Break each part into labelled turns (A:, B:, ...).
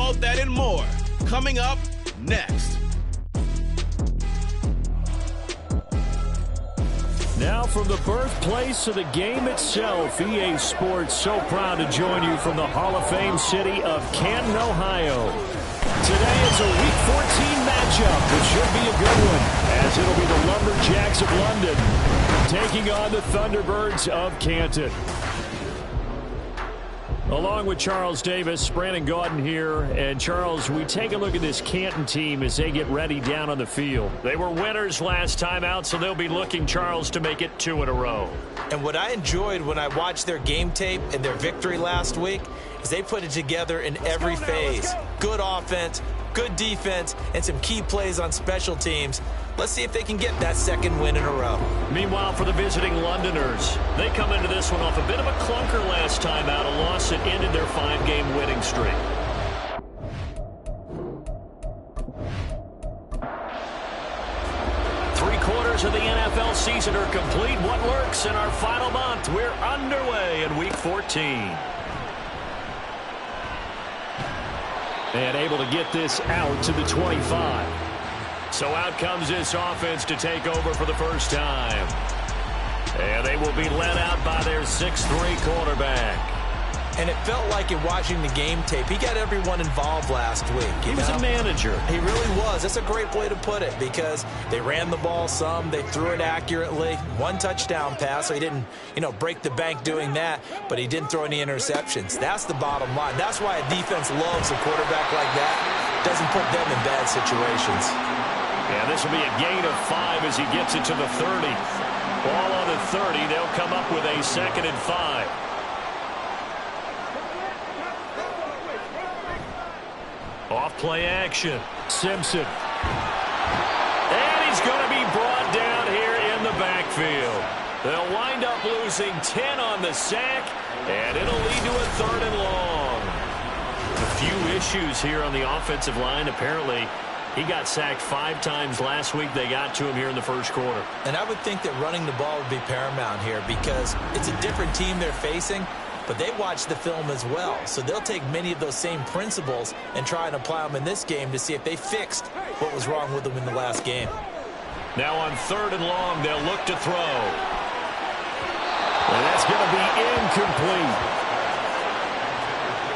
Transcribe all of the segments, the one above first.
A: All that and more coming up next.
B: Now from the birthplace of the game itself, EA Sports so proud to join you from the Hall of Fame city of Canton, Ohio. Today is a Week 14 matchup, which should be a good one, as it'll be the Lumberjacks of London taking on the Thunderbirds of Canton. Along with Charles Davis, Brandon Gaudin here. And Charles, we take a look at this Canton team as they get ready down on the field. They were winners last time out, so they'll be looking, Charles, to make it 2 in a row.
C: And what I enjoyed when I watched their game tape and their victory last week is they put it together in every phase. Good offense, good defense, and some key plays on special teams. Let's see if they can get that second win in a row. Meanwhile, for the visiting Londoners, they come into this one off a bit of a clunker last time out, a loss that ended their 5-game winning streak. Three-quarters of the NFL season are complete. What lurks in our final month? We're underway in Week 14. And able to get this out to the 25. So out comes this offense to take over for the first time. And they will be led out by their 6'3" quarterback. And it felt like in watching the game tape, he got everyone involved last week. He was a manager. He really was. That's a great way to put it because they ran the ball some. They threw it accurately. 1 touchdown pass, so he didn't, break the bank doing that, but he didn't throw any interceptions. That's the bottom line. That's why a defense loves a quarterback like that. Doesn't put them in bad situations. Yeah, this will be a gain of 5 as he gets it to the 30. Ball on the 30. They'll come up with a 2nd and 5. Off play action. Simpson. And he's going to be brought down here in the backfield. They'll wind up losing 10 on the sack, and it'll lead to a 3rd and long. A few issues here on the offensive line. Apparently, he got sacked 5 times last week. They got to him here in the first quarter. And I would think that running the ball would be paramount here because it's a different team they're facing, but they watch the film as well. So they'll take many of those same principles and try and apply them in this game to see if they fixed what was wrong with them in the last game. Now on 3rd and long, they'll look to throw. And that's going to be incomplete.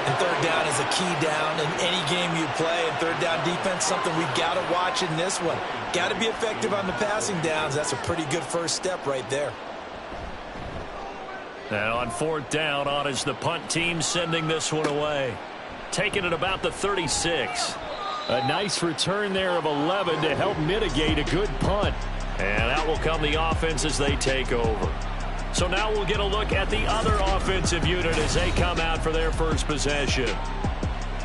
C: And 3rd down is a key down in any game you play. And 3rd down defense, something we've got to watch in this one. Got to be effective on the passing downs. That's a pretty good first step right there. And on 4th down, on is the punt team sending this one away. Taking it about the 36. A nice return there of 11 to help mitigate a good punt. And out will come the offense as they take over. So now we'll get a look at the other offensive unit as they come out for their first possession.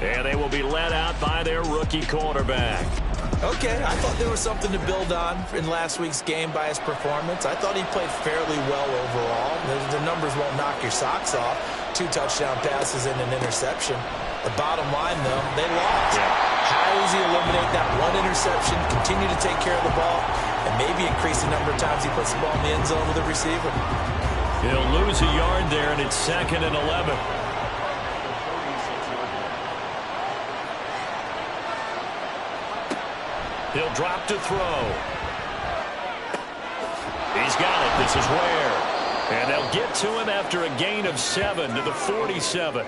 C: And they will be led out by their rookie quarterback. Okay, I thought there was something to build on in last week's game by his performance. I thought he played fairly well overall. The numbers won't knock your socks off. 2 touchdown passes and an interception. The bottom line, though, they lost. Yeah. How does he eliminate that 1 interception, continue to take care of the ball, and maybe increase the number of times he puts the ball in the end zone with a receiver? He'll lose a yard there, and it's 2nd and 11. He'll drop to throw. He's got it. This is Ware. And they'll get to him after a gain of 7 to the 47.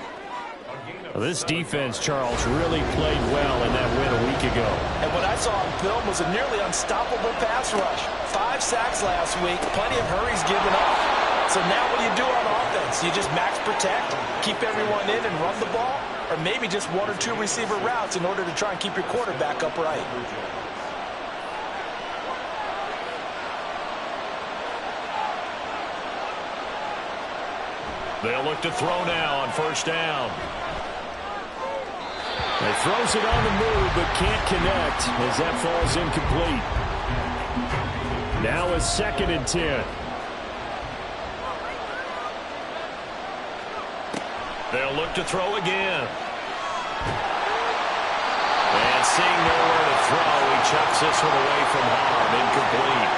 C: Well, this defense, Charles, really played well in that win a week ago. And what I saw on film was a nearly unstoppable pass rush. 5 sacks last week, plenty of hurries given up. So now what do you do on offense? You just max protect, keep everyone in and run the ball? Or maybe just 1 or 2 receiver routes in order to try and keep your quarterback upright? They'll look to throw now on 1st down.
B: He throws it on the move, but can't connect as that falls incomplete. Now a 2nd and 10.
C: They'll look to throw again. And seeing nowhere to throw, he chucks this one away from harm. Incomplete.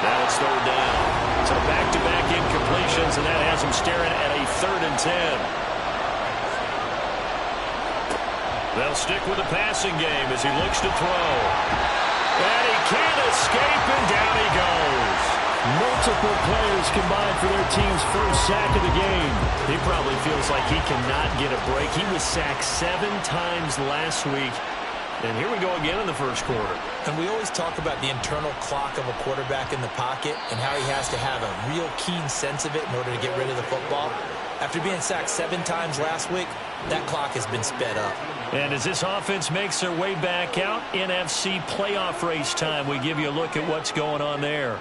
C: Now it's 3rd down. So back-to-back incompletions, and that has him staring at a 3rd and 10. They'll stick with the passing game as he looks to throw. And he can't escape, and down he goes.
B: Multiple players combined for their team's first sack of the game.
C: He probably feels like he cannot get a break. He was sacked 7 times last week. And here we go again in the first quarter.
D: And we always talk about the internal clock of a quarterback in the pocket and how he has to have a real keen sense of it in order to get rid of the football. After being sacked 7 times last week, that clock has been sped up.
C: And as this offense makes their way back out, NFC playoff race time, we give you a look at what's going on there.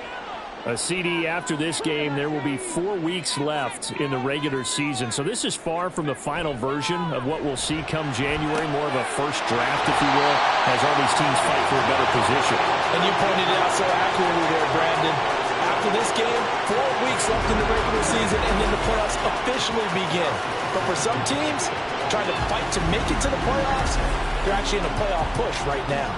B: A CD after this game, there will be 4 weeks left in the regular season. So this is far from the final version of what we'll see come January, more of a first draft, if you will, as all these teams fight for a better position.
D: And you pointed it out so accurately there, Brandon. After this game, 4 weeks left in the regular season, and then the playoffs officially begin. But for some teams, trying to fight to make it to the playoffs, they're actually in a playoff push right now.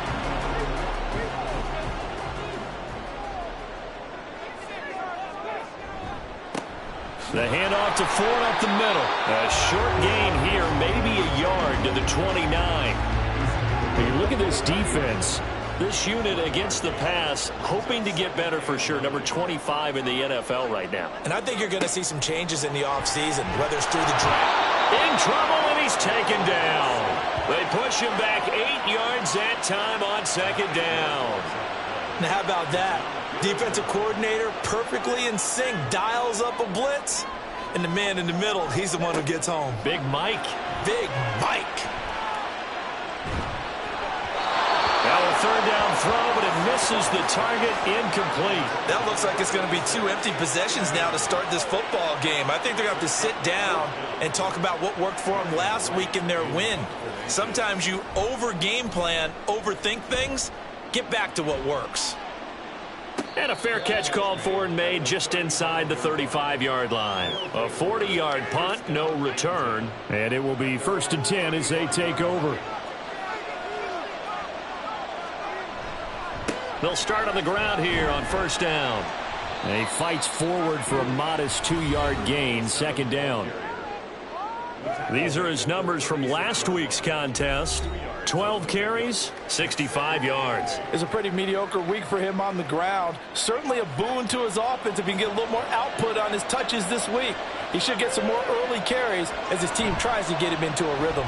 C: The handoff to Ford up the middle. A short gain here, maybe a yard to the 29.
B: When you look at this defense,
C: this unit against the pass, hoping to get better for sure. Number 25 in the NFL right now.
D: And I think you're going to see some changes in the offseason, whether it's through the draft.
C: In trouble, and he's taken down. They push him back 8 yards that time on second down.
D: Now, how about that? Defensive coordinator perfectly in sync, dials up a blitz, and the man in the middle, he's the one who gets home.
C: Big Mike.
D: Big Mike.
C: Now a third down throw, but it misses the target, incomplete.
D: That looks like it's going to be 2 empty possessions now to start this football game. I think they're going to have to sit down and talk about what worked for them last week in their win. Sometimes you over-game plan, overthink things, get back to what works.
C: And a fair catch called for and made just inside the 35-yard line. A 40-yard punt, no return.
B: And it will be 1st and 10 as they take over.
C: They'll start on the ground here on 1st down.
B: And he fights forward for a modest 2-yard gain, 2nd down.
C: These are his numbers from last week's contest. 12 carries, 65 yards.
E: It's a pretty mediocre week for him on the ground. Certainly a boon to his offense if he can get a little more output on his touches this week. He should get some more early carries as his team tries to get him into a rhythm.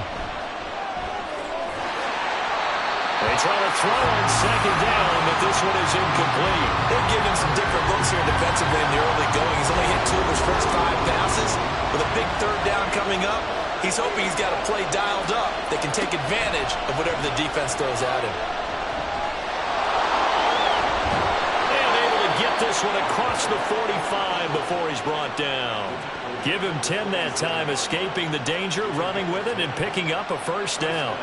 C: They try to throw on 2nd down, but this one is incomplete.
D: They're giving him some different looks here defensively in the early going. He's only hit 2 of his first 5 passes. With a big 3rd down coming up, he's hoping he's got a play dialed up that can take advantage of whatever the defense throws at him.
C: And able to get this one across the 45 before he's brought down. Give him 10 that time, escaping the danger, running with it, and picking up a 1st down.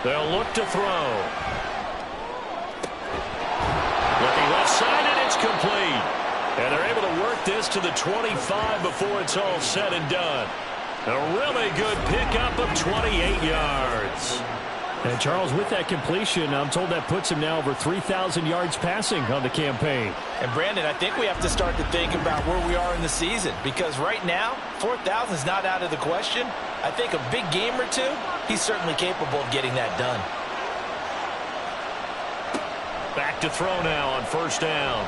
C: They'll look to throw. Looking left side, and it's complete. And they're able to work this to the 25 before it's all said and done. A really good pickup of 28 yards.
B: And Charles, with that completion, I'm told that puts him now over 3,000 yards passing on the campaign.
E: And Brandon, I think we have to start to think about where we are in the season, because right now, 4,000 is not out of the question. I think a big game or two, he's certainly capable of getting that done.
C: Back to throw now on 1st down.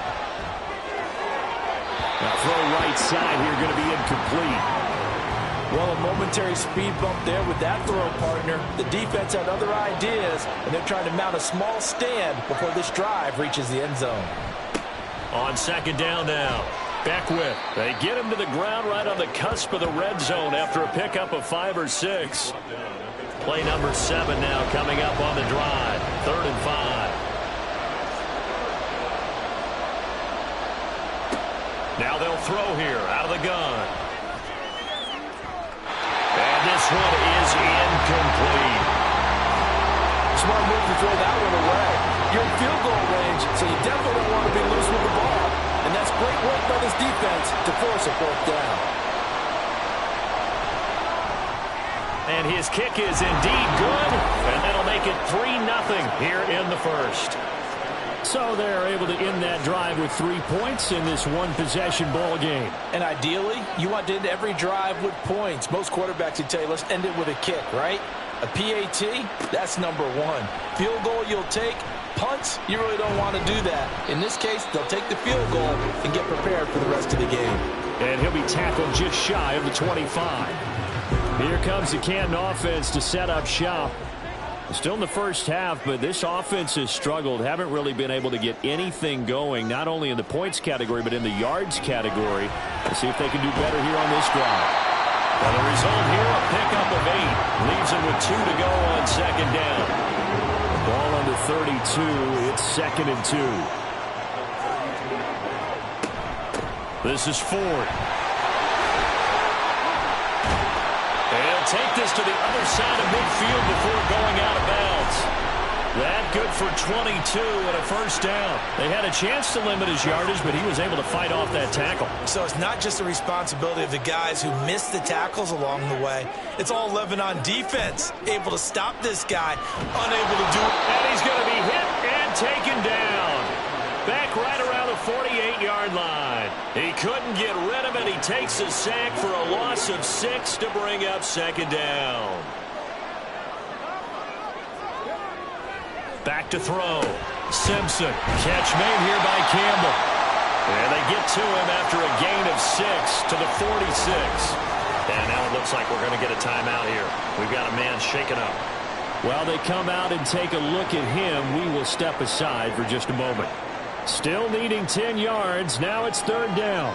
B: Now throw right side here, going to be incomplete.
E: Well, a momentary speed bump there with that throw, partner. The defense had other ideas, and they're trying to mount a small stand before this drive reaches the end zone.
C: On 2nd down now. Beckwith. They get him to the ground right on the cusp of the red zone after a pickup of 5 or 6. Play number 7 now coming up on the drive. 3rd and 5. Now they'll throw here out of the gun. And this one is incomplete.
E: Smart move to throw that one away. You're in field goal range, so you definitely don't want to be loose with the ball. And that's great work by this defense to force a 4th down.
C: And his kick is indeed good, and that'll make it 3-0 here in the 1st.
B: So they're able to end that drive with 3 points in this one-possession ball game.
D: And ideally, you want to end every drive with points. Most quarterbacks would tell you, let's end it with a kick, right? A PAT, that's number one. Field goal you'll take. Punts, you really don't want to do that. In this case, they'll take the field goal and get prepared for the rest of the game.
B: And he'll be tackled just shy of the 25. Here comes the Canton offense to set up shop. Still in the first half, but this offense has struggled. Haven't really been able to get anything going, not only in the points category, but in the yards category. Let's see if they can do better here on this drive.
C: Well, the result here, a pickup of 8. Leaves them with 2 to go on second down.
B: Ball under 32. It's 2nd and 2. This is Ford. They'll take this to the other side of midfield before going out of bounds. That good for 22 and a first down. They had a chance to limit his yardage, but he was able to fight off that tackle.
D: So it's not just the responsibility of the guys who missed the tackles along the way. It's all 11 on defense, able to stop this guy, unable to do it.
C: And he's going to be hit and taken down. Back right around the 48-yard line. He couldn't get rid of it. He takes a sack for a loss of 6 to bring up second down. Back to throw. Simpson. Catch made here by Campbell. And they get to him after a gain of 6 to the 46. And now it looks like we're going to get a timeout here. We've got a man shaken up.
B: While they come out and take a look at him, we will step aside for just a moment. Still needing 10 yards. Now it's 3rd down.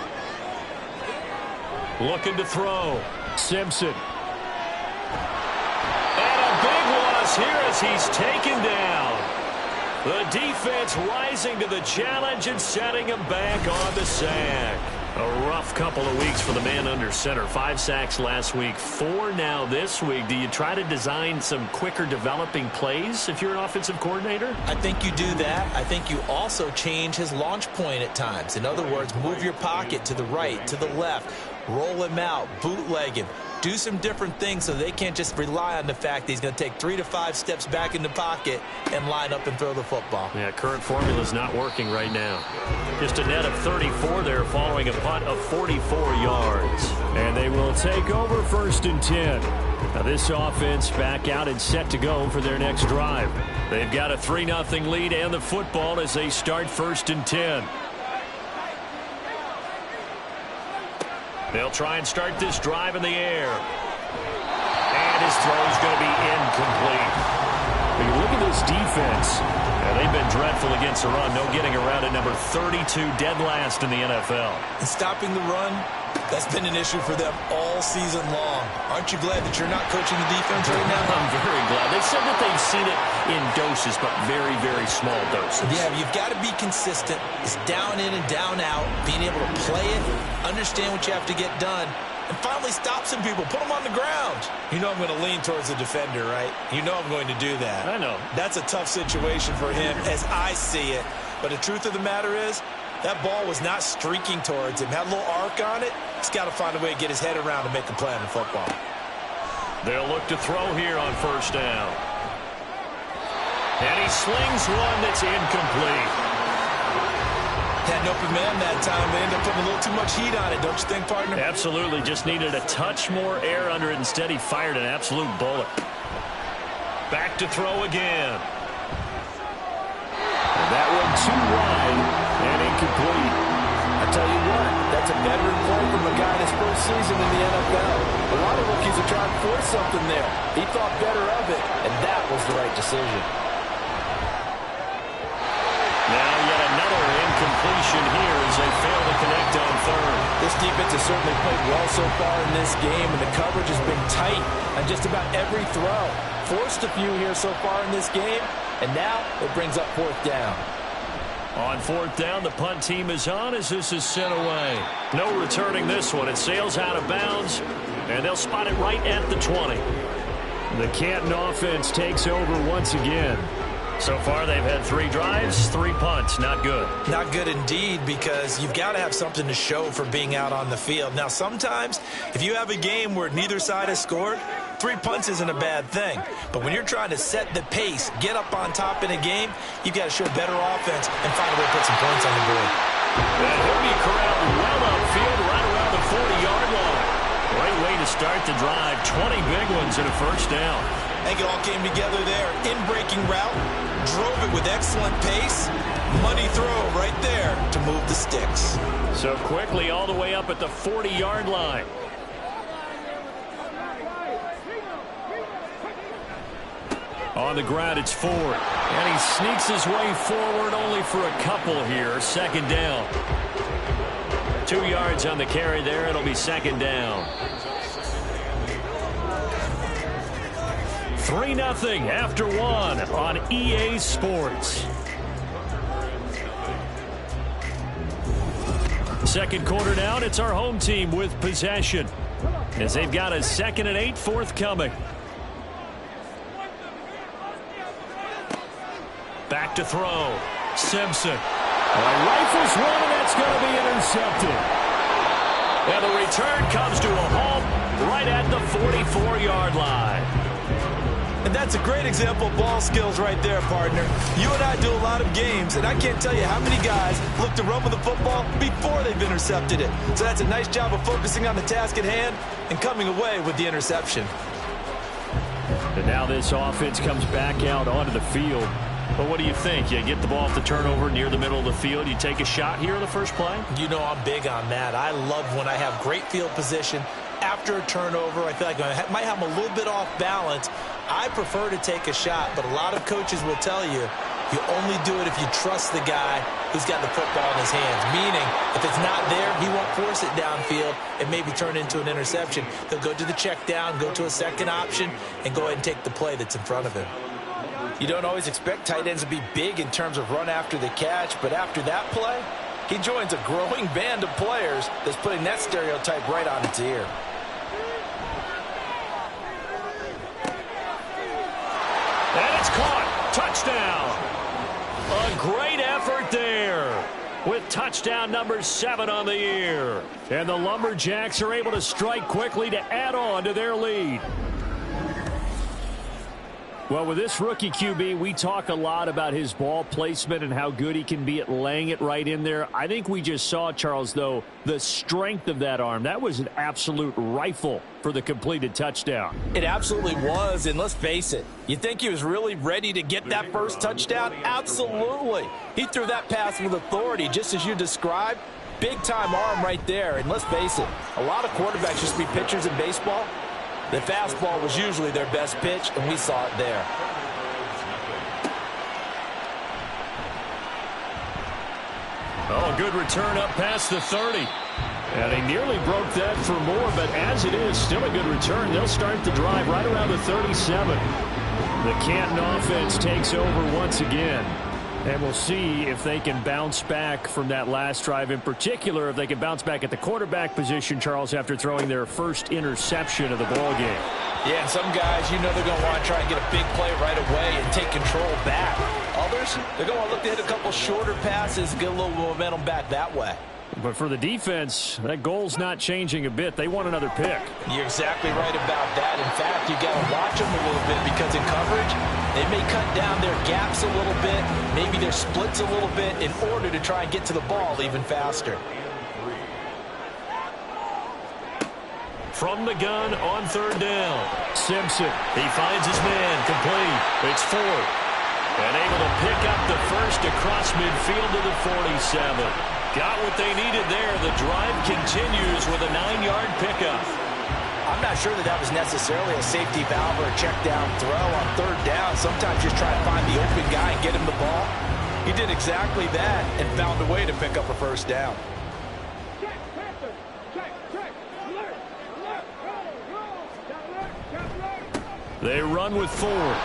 C: Looking to throw.
B: Simpson.
C: And a big loss here as he's taken down. The defense rising to the challenge and setting him back on the sack. A rough couple of weeks for the man under center. 5 sacks last week, 4 now this week. Do you try to design some quicker developing plays if you're an offensive coordinator?
D: I think you do that. I think you also change his launch point at times. In other words, move your pocket to the right, to the left, roll him out, bootleg him. Do some different things so they can't just rely on the fact that he's going to take 3 to 5 steps back in the pocket and line up and throw the football.
C: Yeah, current formula is not working right now. Just a net of 34 there following a punt of 44 yards.
B: And they will take over 1st and 10. Now this offense back out and set to go for their next drive.
C: They've got a 3-0 lead and the football as they start 1st and 10. They'll try and start this drive in the air. And his throw is going to be incomplete.
B: When you look at this defense,
C: they've been dreadful against the run. No getting around at number 32, dead last in the NFL.
D: And stopping the run, that's been an issue for them all season long. Aren't you glad that you're not coaching the defense right now?
C: I'm very glad. They said that they've seen it in doses, but very, very small doses.
D: Yeah, you've got to be consistent. It's down in and down out, being able to play it, understand what you have to get done, and finally stop some people, put them on the ground. You know I'm going to lean towards the defender, right? You know I'm going to do that.
C: I know.
D: That's a tough situation for him as I see it. But the truth of the matter is, that ball was not streaking towards him. Had a little arc on it. He's got to find a way to get his head around and make a play on the football.
C: They'll look to throw here on 1st down. And he slings one that's incomplete.
D: Had an open man that time. They ended up putting a little too much heat on it, don't you think, partner?
C: Absolutely. Just needed a touch more air under it. Instead, he fired an absolute bullet. Back to throw again.
B: And that one too wide and incomplete.
E: I tell you what, that's a veteran play from a guy in his first season in the NFL. A lot of rookies are trying to force something there. He thought better of it, and that was the right decision.
C: Now yet another incompletion here as they fail to connect on 3rd.
D: This defense has certainly played well so far in this game, and the coverage has been tight on just about every throw. Forced a few here so far in this game, and now it brings up 4th down.
C: On 4th down, the punt team is on as this is sent away. No returning this one. It sails out of bounds, and they'll spot it right at the 20.
B: The Canton offense takes over once again.
C: So far, they've had 3 drives, 3 punts. Not good.
D: Not good indeed, because you've got to have something to show for being out on the field. Now, sometimes, if you have a game where neither side has scored, 3 punts isn't a bad thing. But when you're trying to set the pace, get up on top in a game, you've got to show better offense and find a way to put some points on the board.
C: And he'll be corralled well upfield right around the 40-yard line. Great way to start the drive. 20 big ones and a first down.
D: I think it all came together there. In-breaking route, drove it with excellent pace. Money throw right there to move the sticks.
C: So quickly all the way up at the 40-yard line. On the ground, it's Ford. And he sneaks his way forward only for a couple here. Second down. 2 yards on the carry there. It'll be second down. 3-0 after 1 on EA Sports. Second quarter down, it's our home team with possession, as they've got a 2nd and 8 forthcoming. Back to throw. Simpson. Rifles one, and that's going to be intercepted. And the return comes to a halt right at the 44-yard line.
D: And that's a great example of ball skills right there, partner. You and I do a lot of games, and I can't tell you how many guys look to run with the football before they've intercepted it. So that's a nice job of focusing on the task at hand and coming away with the interception.
C: And now this offense comes back out onto the field. But what do you think? You get the ball off the turnover near the middle of the field. You take a shot here in the first play?
D: You know I'm big on that. I love when I have great field position after a turnover. I feel like I might have them a little bit off balance. I prefer to take a shot, but a lot of coaches will tell you, you only do it if you trust the guy who's got the football in his hands. Meaning, if it's not there, he won't force it downfield and maybe turn into an interception. He'll go to the check down, go to a second option, and go ahead and take the play that's in front of him. You don't always expect tight ends to be big in terms of run after the catch, but after that play, he joins a growing band of players that's putting that stereotype right on its ear.
C: And it's caught. Touchdown. A great effort there with touchdown number 7 on the year. And the Lumberjacks are able to strike quickly to add on to their lead. Well, with this rookie QB, we talk a lot about his ball placement and how good he can be at laying it right in there. I think we just saw, Charles, though, the strength of that arm. That was an absolute rifle for the completed touchdown.
D: It absolutely was, and let's face it, you think he was really ready to get that first touchdown? Absolutely. He threw that pass with authority, just as you described. Big-time arm right there, and let's face it, a lot of quarterbacks used to be pitchers in baseball. The fastball was usually their best pitch, and we saw it there.
C: Oh, good return up past the 30. And he nearly broke that for more, but as it is, still a good return. They'll start the drive right around the 37. The Canton offense takes over once again. And we'll see if they can bounce back from that last drive. In particular, if they can bounce back at the quarterback position, Charles, after throwing their first interception of the ballgame.
D: Yeah, and some guys, you know they're going to want to try and get a big play right away and take control back. Others, they're going to want to look to hit a couple shorter passes, get a little momentum back that way.
C: But for the defense, that goal's not changing a bit. They want another pick.
D: You're exactly right about that. In fact, you got to watch them a little bit because in coverage, they may cut down their gaps a little bit, maybe their splits a little bit in order to try and get to the ball even faster.
C: From the gun on third down, Simpson. He finds his man complete. It's Ford. And able to pick up the first across midfield to the 47. Got what they needed there. The drive continues with a 9-yard pickup.
D: I'm not sure that was necessarily a safety valve or a check down throw on third down. Sometimes just try to find the open guy and get him the ball. He did exactly that and found a way to pick up a first down.
C: They run with Ford.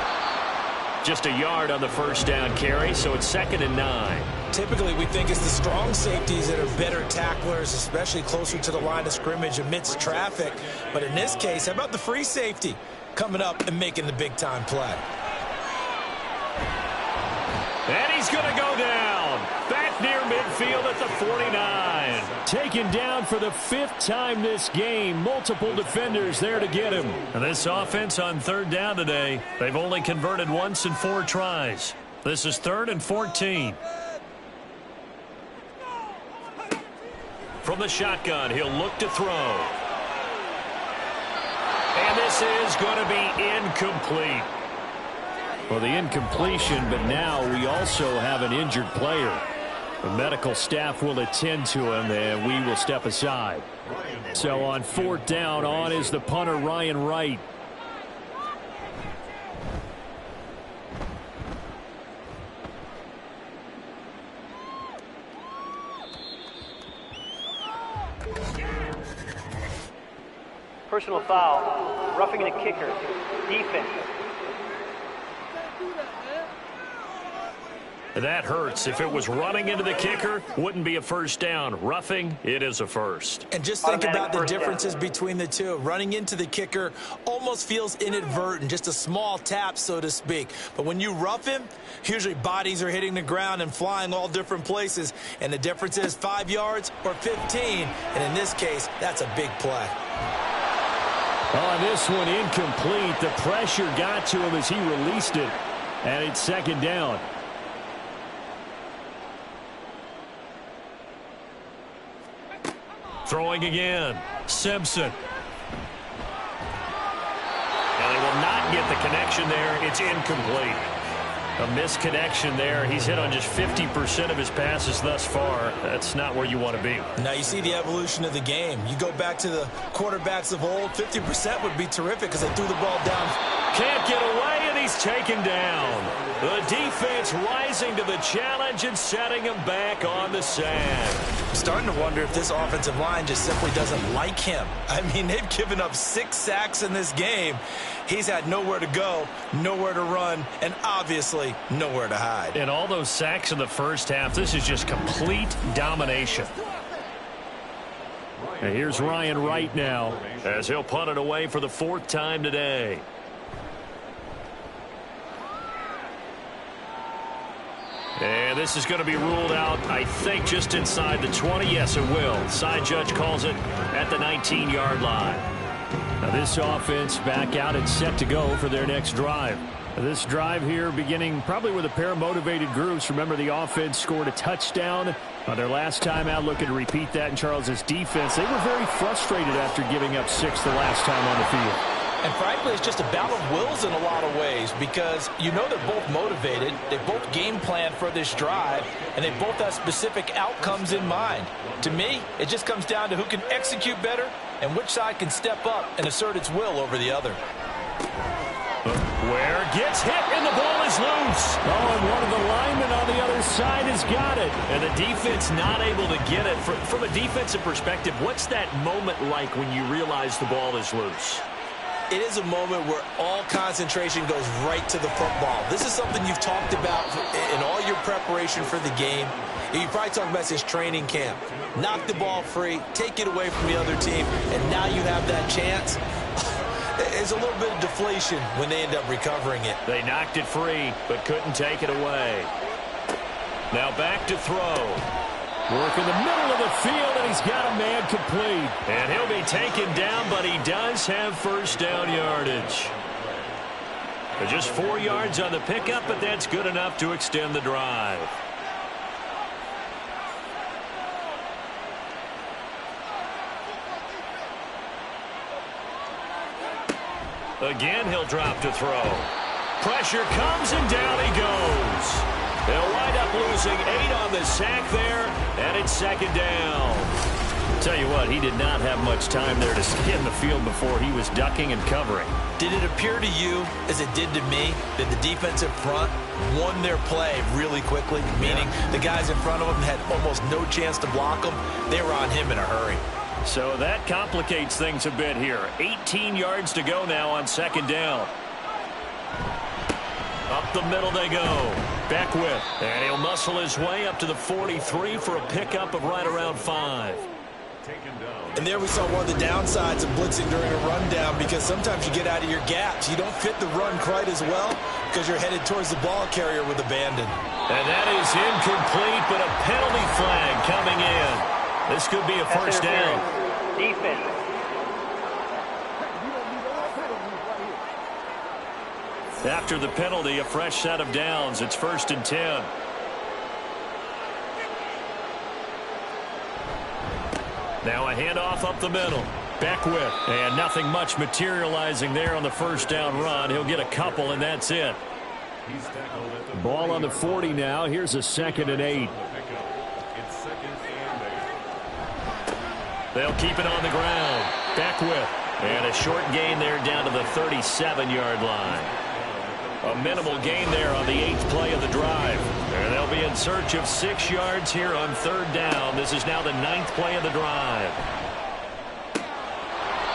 C: Just a yard on the first down carry, so it's 2nd and 9.
D: Typically, we think it's the strong safeties that are better tacklers, especially closer to the line of scrimmage amidst traffic. But in this case, how about the free safety coming up and making the big-time play?
C: And he's going to go down. Back near midfield at the 49.
B: taken down for the 5th time this game. Multiple defenders there to get him.
C: And this offense on 3rd down today, they've only converted once in 4 tries. This is 3rd and 14. From the shotgun, he'll look to throw. And this is going to be incomplete.
B: Well, the incompletion, but now we also have an injured player. The medical staff will attend to him, and we will step aside. So on 4th down, on is the punter, Ryan Wright.
F: Personal foul, roughing the kicker, defense.
C: That hurts. If it was running into the kicker, wouldn't be a first down. Roughing, it is a first.
D: And just think about the differences between the two. Running into the kicker almost feels inadvertent, just a small tap, so to speak. But when you rough him, usually bodies are hitting the ground and flying all different places. And the difference is 5 yards or 15. And in this case, that's a big play.
B: On this one, incomplete. The pressure got to him as he released it. And it's 2nd down.
C: Throwing again. Simpson. And they will not get the connection there. It's incomplete. A misconnection there. He's hit on just 50% of his passes thus far. That's not where you want to be.
D: Now you see the evolution of the game. You go back to the quarterbacks of old, 50% would be terrific because they threw the ball down.
C: Can't get away, and he's taken down. The defense rising to the challenge and setting him back on the sand.
D: I'm starting to wonder if this offensive line just simply doesn't like him. I mean, they've given up 6 sacks in this game. He's had nowhere to go, nowhere to run, and obviously nowhere to hide.
C: And all those sacks in the first half, this is just complete domination.
B: And here's Ryan Wright now,
C: as he'll punt it away for the 4th time today. And this is going to be ruled out, I think, just inside the 20. Yes, it will. Side judge calls it at the 19-yard line.
B: Now this offense back out and set to go for their next drive. This drive here beginning probably with a pair of motivated groups. Remember, the offense scored a touchdown on their last time out, looking to repeat that in Charles's defense. They were very frustrated after giving up 6 the last time on the field.
E: And frankly, it's just a battle of wills in a lot of ways because you know they're both motivated, they both game plan for this drive, and they both have specific outcomes in mind. To me, it just comes down to who can execute better and which side can step up and assert its will over the other.
C: Where gets hit and the ball is loose.
B: Oh, and one of the linemen on the other side has got it.
C: And the defense not able to get it. From a defensive perspective, what's that moment like when you realize the ball is loose?
D: It is a moment where all concentration goes right to the football. This is something you've talked about in all your preparation for the game. You probably talked about since training camp. Knock the ball free, take it away from the other team, and now you have that chance. There's a little bit of deflation when they end up recovering it.
C: They knocked it free, but couldn't take it away. Now back to throw.
B: Work in the middle of the field, and he's got a man complete.
C: And he'll be taken down, but he does have first down yardage. Just 4 yards on the pickup, but that's good enough to extend the drive. Again, he'll drop to throw. Pressure comes, and down he goes. They'll wind up losing 8 on the sack there, and it's 2nd down.
B: Tell you what, he did not have much time there to skin the field before he was ducking and covering.
D: Did it appear to you, as it did to me, that the defensive front won their play really quickly? Meaning the guys in front of them had almost no chance to block him. They were on him in a hurry.
C: So that complicates things a bit here. 18 yards to go now on 2nd down. Up the middle they go. Beckwith. And he'll muscle his way up to the 43 for a pickup of right around 5.
D: And there we saw one of the downsides of blitzing during a rundown, because sometimes you get out of your gaps. You don't fit the run quite as well because you're headed towards the ball carrier with abandon.
C: And that is incomplete, but a penalty flag coming in. This could be a first down.
F: Defense.
C: After the penalty, a fresh set of downs. It's 1st and 10. Now a handoff up the middle. Beckwith. And nothing much materializing there on the first down run. He'll get a couple, and that's it.
B: Ball on the 40 now. Here's a 2nd and 8.
C: They'll keep it on the ground. Beckwith. And a short gain there down to the 37-yard line. A minimal gain there on the 8th play of the drive. And they'll be in search of 6 yards here on 3rd down. This is now the 9th play of the drive.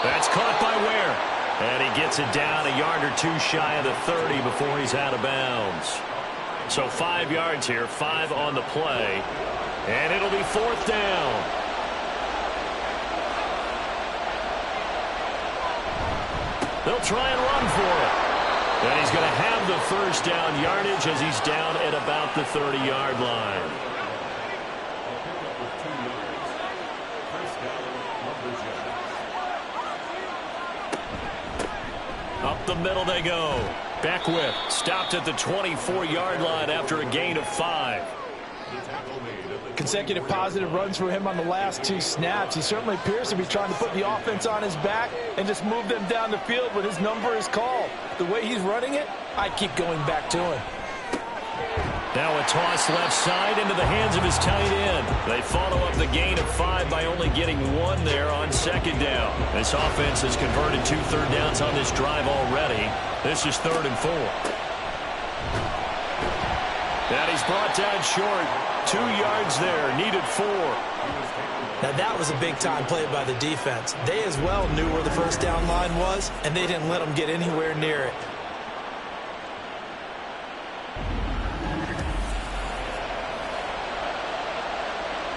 C: That's caught by Ware. And he gets it down a yard or two shy of the 30 before he's out of bounds. So 5 yards here, 5 on the play. And it'll be 4th down. They'll try and run for it. And he's going to have the first down yardage as he's down at about the 30-yard line. Up the middle they go. Beckwith stopped at the 24-yard line after a gain of 5.
D: Consecutive positive runs for him on the last 2 snaps. He certainly appears to be trying to put the offense on his back and just move them down the field when his number is called. The way he's running it, I keep going back to him.
C: Now a toss left side into the hands of his tight end. They follow up the gain of 5 by only getting 1 there on 2nd down. This offense has converted 2 third downs on this drive already. This is 3rd and 4. And he's brought down short. 2 yards there, needed 4.
E: Now that was a big-time play by the defense. They as well knew where the first down line was, and they didn't let them get anywhere near it.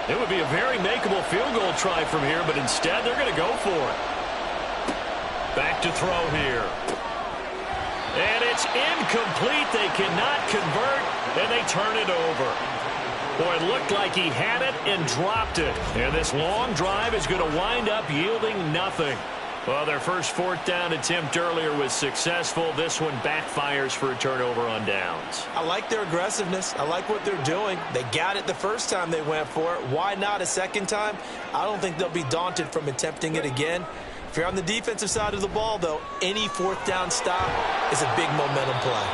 C: It would be a very makeable field goal try from here, but instead they're going to go for it. Back to throw here. And it's incomplete. They cannot convert, and they turn it over. Boy, it looked like he had it and dropped it. And this long drive is going to wind up yielding nothing. Well, their first 4th down attempt earlier was successful. This one backfires for a turnover on downs.
E: I like their aggressiveness. I like what they're doing. They got it the first time they went for it. Why not a second time? I don't think they'll be daunted from attempting it again. If you're on the defensive side of the ball, though, any 4th down stop is a big momentum play.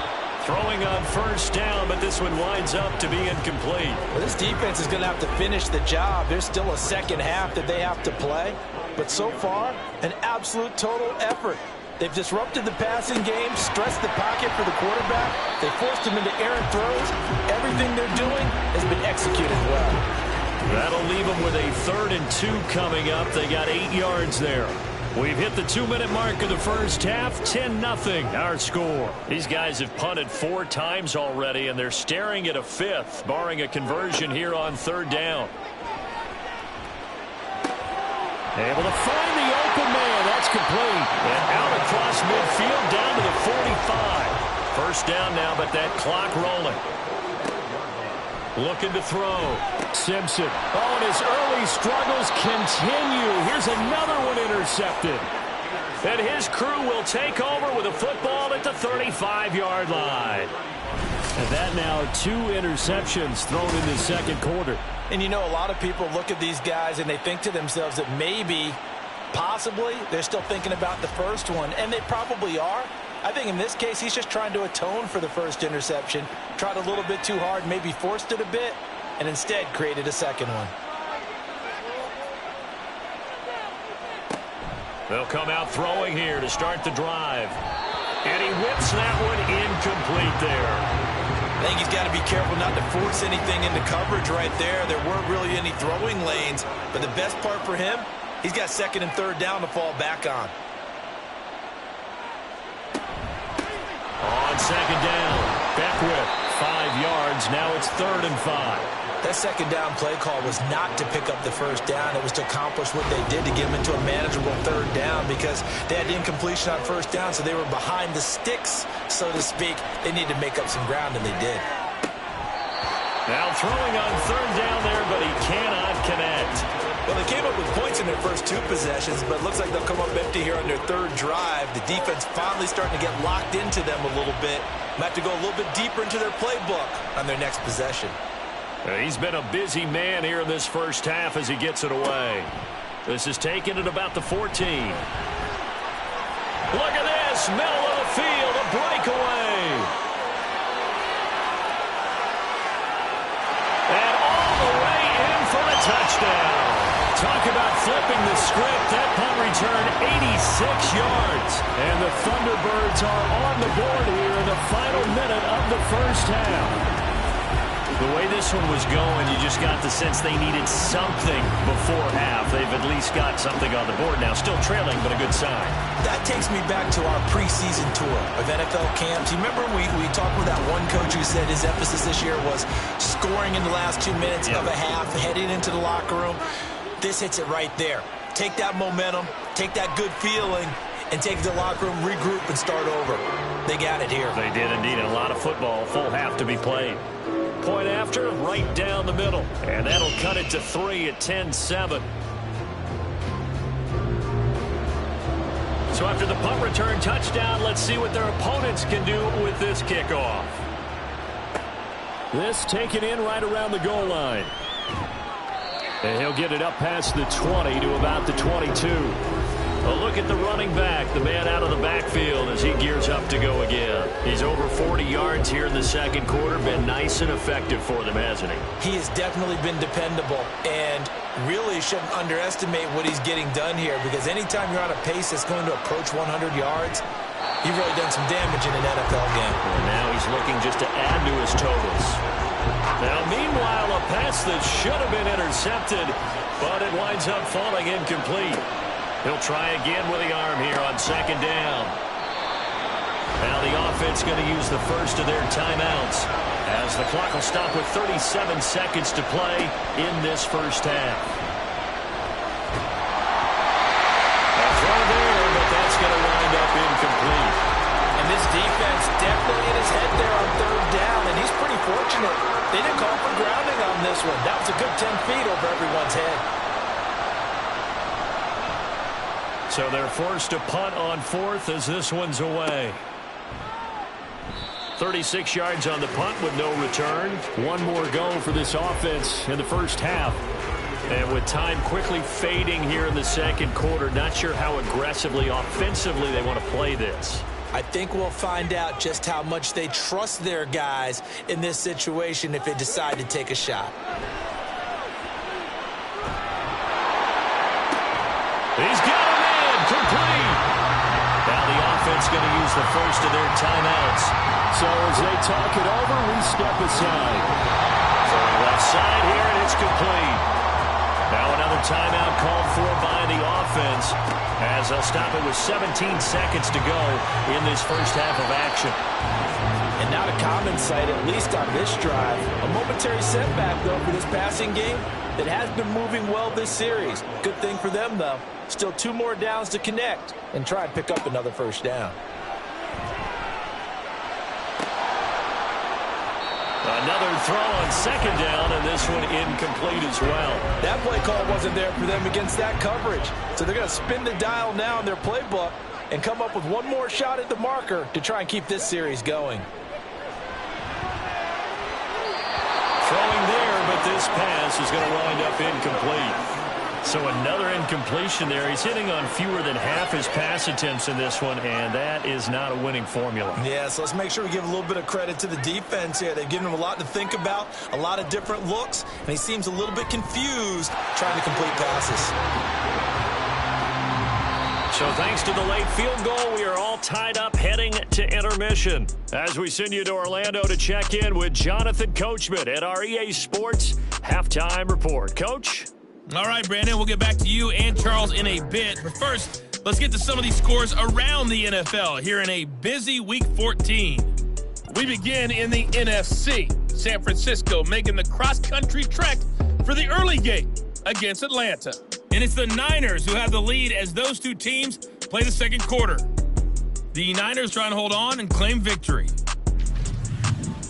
C: Throwing on first down, but this one winds up to be incomplete.
D: Well, this defense is going to have to finish the job. There's still a second half that they have to play. But so far, an absolute total effort. They've disrupted the passing game, stressed the pocket for the quarterback. They forced him into errant throws. Everything they're doing has been executed well.
C: That'll leave them with a 3rd and 2 coming up. They got 8 yards there. We've hit the 2-minute mark of the first half. 10-0 our score. These guys have punted 4 times already, and they're staring at a 5th, barring a conversion here on 3rd down. Able to find the open man. That's complete. And out across midfield down to the 45. First down now, but that clock rolling. Looking to throw. Simpson. Oh, and his early struggles continue. Here's another one intercepted. And his crew will take over with a football at the 35-yard line.
B: And that now 2 interceptions thrown in the 2nd quarter.
D: And you know, a lot of people look at these guys and they think to themselves that maybe, possibly, they're still thinking about the first one. And they probably are. I think in this case, he's just trying to atone for the first interception. Tried a little bit too hard, maybe forced it a bit, and instead created a second one.
C: They'll come out throwing here to start the drive. And he whips that one incomplete there.
E: I think he's got to be careful not to force anything into coverage right there. There weren't really any throwing lanes, but the best part for him, he's got 2nd and 3rd down to fall back on.
C: On 2nd down, Beckwith, 5 yards. Now it's 3rd and 5.
E: That 2nd down play call was not to pick up the first down. It was to accomplish what they did to get them into a manageable 3rd down because they had incompletion on first down, so they were behind the sticks, so to speak. They needed to make up some ground, and they did.
C: Now throwing on 3rd down there, but he cannot connect.
E: Well, their first 2 possessions, but it looks like they'll come up empty here on their 3rd drive. The defense finally starting to get locked into them a little bit. Might have to go a little bit deeper into their playbook on their next possession.
B: He's been a busy man here in this first half as he gets it away. This is taken at about the 14. Look at this, middle of the field, a breakaway. And all the way in for a touchdown. Talk about flipping the script. That punt return 86 yards. And the Thunderbirds are on the board here in the final minute of the first half. The way this one was going, you just got the sense they needed something before half. They've at least got something on the board now. Still trailing, but a good sign.
E: That takes me back to our preseason tour of NFL camps. You remember we talked with that one coach who said his emphasis this year was scoring in the last 2 minutes of a half, heading into the locker room. This hits it right there. Take that momentum, take that good feeling, and take it to the locker room, regroup, and start over. They got it here.
B: They did indeed. A lot of football, full half to be played. Point after, right down the middle. And that'll cut it to 3 at 10-7. So after the punt return touchdown, let's see what their opponents can do with this kickoff. This taken in right around the goal line. And he'll get it up past the 20 to about the 22. A look at the running back, the man out of the backfield as he gears up to go again. He's over 40 yards here in the second quarter. Been nice and effective for them, hasn't he?
E: He has definitely been dependable, and really shouldn't underestimate what he's getting done here, because anytime you're on a pace that's going to approach 100 yards, you've really done some damage in an NFL game.
B: And now he's looking just to add to his totals. Now, meanwhile, a pass that should have been intercepted, but it winds up falling incomplete. He'll try again with the arm here on second down. Now the offense going to use the first of their timeouts as the clock will stop with 37 seconds to play in this first half. A throw there, but that's going to wind up incomplete.
E: And this defense definitely in his head there on 3rd down, and he's pretty fortunate. They didn't call for grounding on this one. That was a good 10 feet over everyone's head.
B: So they're forced to punt on 4th as this one's away. 36 yards on the punt with no return. One more go for this offense in the first half. And with time quickly fading here in the second quarter, not sure how aggressively, offensively they want to play this.
E: I think we'll find out just how much they trust their guys in this situation if they decide to take a shot.
B: He's got him in, complete. Now the offense going to use the first of their timeouts. So as they talk it over, we step aside. So left side here, and it's complete. Now another timeout called for by the offense as they'll stop it with 17 seconds to go in this first half of action.
E: And not a common sight, at least on this drive. A momentary setback, though, for this passing game that has been moving well this series. Good thing for them, though. Still 2 more downs to connect and try and pick up another first down.
B: Another throw on second down, and this one incomplete as well.
E: That play call wasn't there for them against that coverage. So they're going to spin the dial now in their playbook and come up with one more shot at the marker to try and keep this series going.
B: Throwing there, but this pass is going to wind up incomplete. So another incompletion there. He's hitting on fewer than half his pass attempts in this one, and that is not a winning formula.
E: Yeah, so let's make sure we give a little bit of credit to the defense here. They've given him a lot to think about, a lot of different looks, and he seems a little bit confused trying to complete passes.
B: So thanks to the late field goal, we are all tied up heading to intermission. As we send you to Orlando to check in with Jonathan Coachman at our EA Sports Halftime Report. Coach?
G: All right, Brandon, we'll get back to you and Charles in a bit. But first, let's get to some of these scores around the NFL here in a busy Week 14. We begin in the NFC. San Francisco making the cross-country trek for the early game against Atlanta. And it's the Niners who have the lead as those two teams play the second quarter. The Niners trying to hold on and claim victory.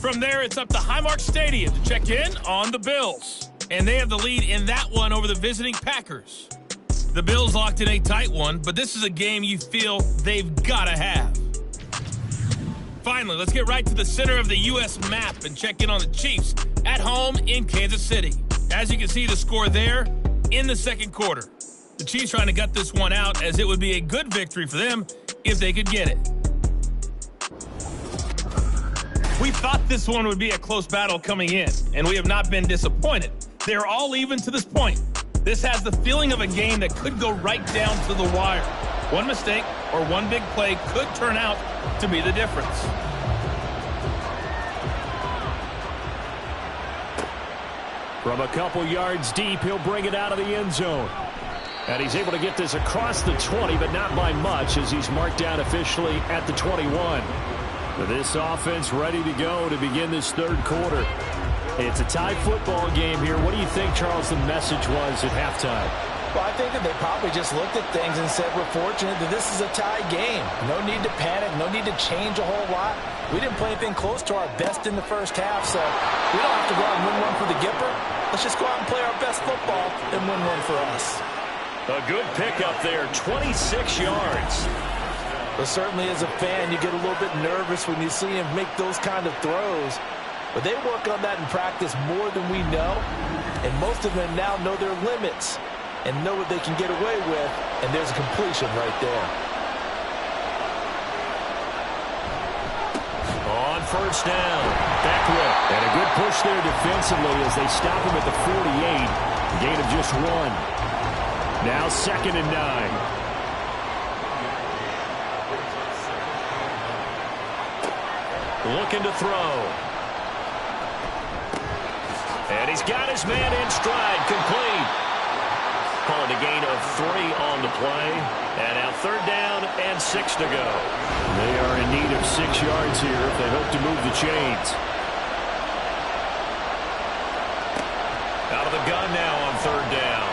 G: From there, it's up to Highmark Stadium to check in on the Bills. And they have the lead in that one over the visiting Packers. The Bills locked in a tight one, but this is a game you feel they've got to have. Finally, let's get right to the center of the U.S. map and check in on the Chiefs at home in Kansas City. As you can see, the score there in the second quarter. The Chiefs trying to gut this one out, as it would be a good victory for them if they could get it. We thought this one would be a close battle coming in, and we have not been disappointed. They're all even to this point. This has the feeling of a game that could go right down to the wire. One mistake or one big play could turn out to be the difference.
B: From a couple yards deep, he'll bring it out of the end zone. And he's able to get this across the 20, but not by much, as he's marked down officially at the 21. This offense ready to go to begin this third quarter. It's a tie football game here. What do you think, Charles, the message was at halftime?
E: Well, I think that they probably just looked at things and said, we're fortunate that this is a tie game. No need to panic, no need to change a whole lot. We didn't play anything close to our best in the first half, so we don't have to go out and win one for the Gipper. Let's just go out and play our best football and win one for us.
B: A good pickup there, 26 yards.
E: But certainly as a fan, you get a little bit nervous when you see him make those kind of throws. But they work on that in practice more than we know, and most of them now know their limits and know what they can get away with, and there's a completion right there.
B: On first down, Beckwith. And a good push there defensively as they stop him at the 48. Gain of just 1. Now 2nd and 9. Looking to throw. And he's got his man in stride, complete. Calling a gain of 3 on the play. And now 3rd down and 6 to go. They are in need of 6 yards here if they hope to move the chains. Out of the gun now on 3rd down.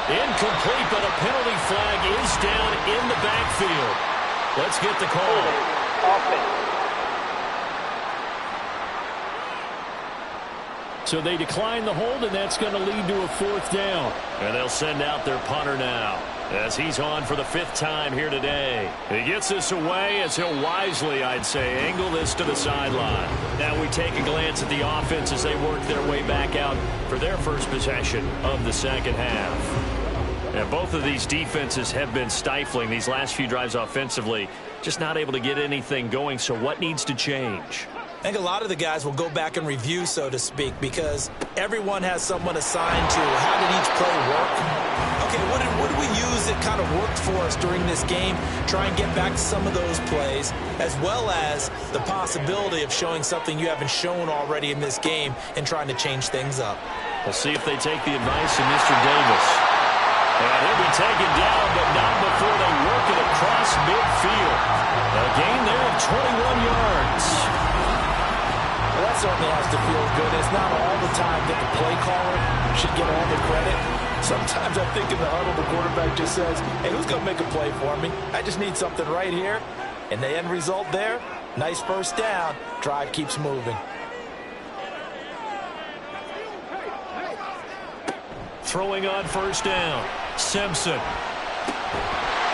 B: Incomplete, but a penalty flag is down in the backfield. Let's get the call.
F: Offense.
B: So they decline the hold, and that's going to lead to a 4th down. And they'll send out their punter now, as he's on for the 5th time here today. He gets this away as he'll wisely, I'd say, angle this to the sideline. Now we take a glance at the offense as they work their way back out for their first possession of the second half. And both of these defenses have been stifling these last few drives offensively, just not able to get anything going. So what needs to change?
E: I think a lot of the guys will go back and review, so to speak, because everyone has someone assigned to how did each play work. Okay, what did we use that kind of worked for us during this game? Try and get back to some of those plays, as well as the possibility of showing something you haven't shown already in this game and trying to change things up.
B: We'll see if they take the advice of Mr. Davis. And he'll be taken down, but not before they work it across midfield. A gain there of 21 yards.
E: Well, that certainly has to feel good. It's not all the time that the play caller should get all the credit. Sometimes I think in the huddle, the quarterback just says, hey, who's going to make a play for me? I just need something right here. And the end result there, nice first down. Drive keeps moving.
B: Throwing on first down, Simpson.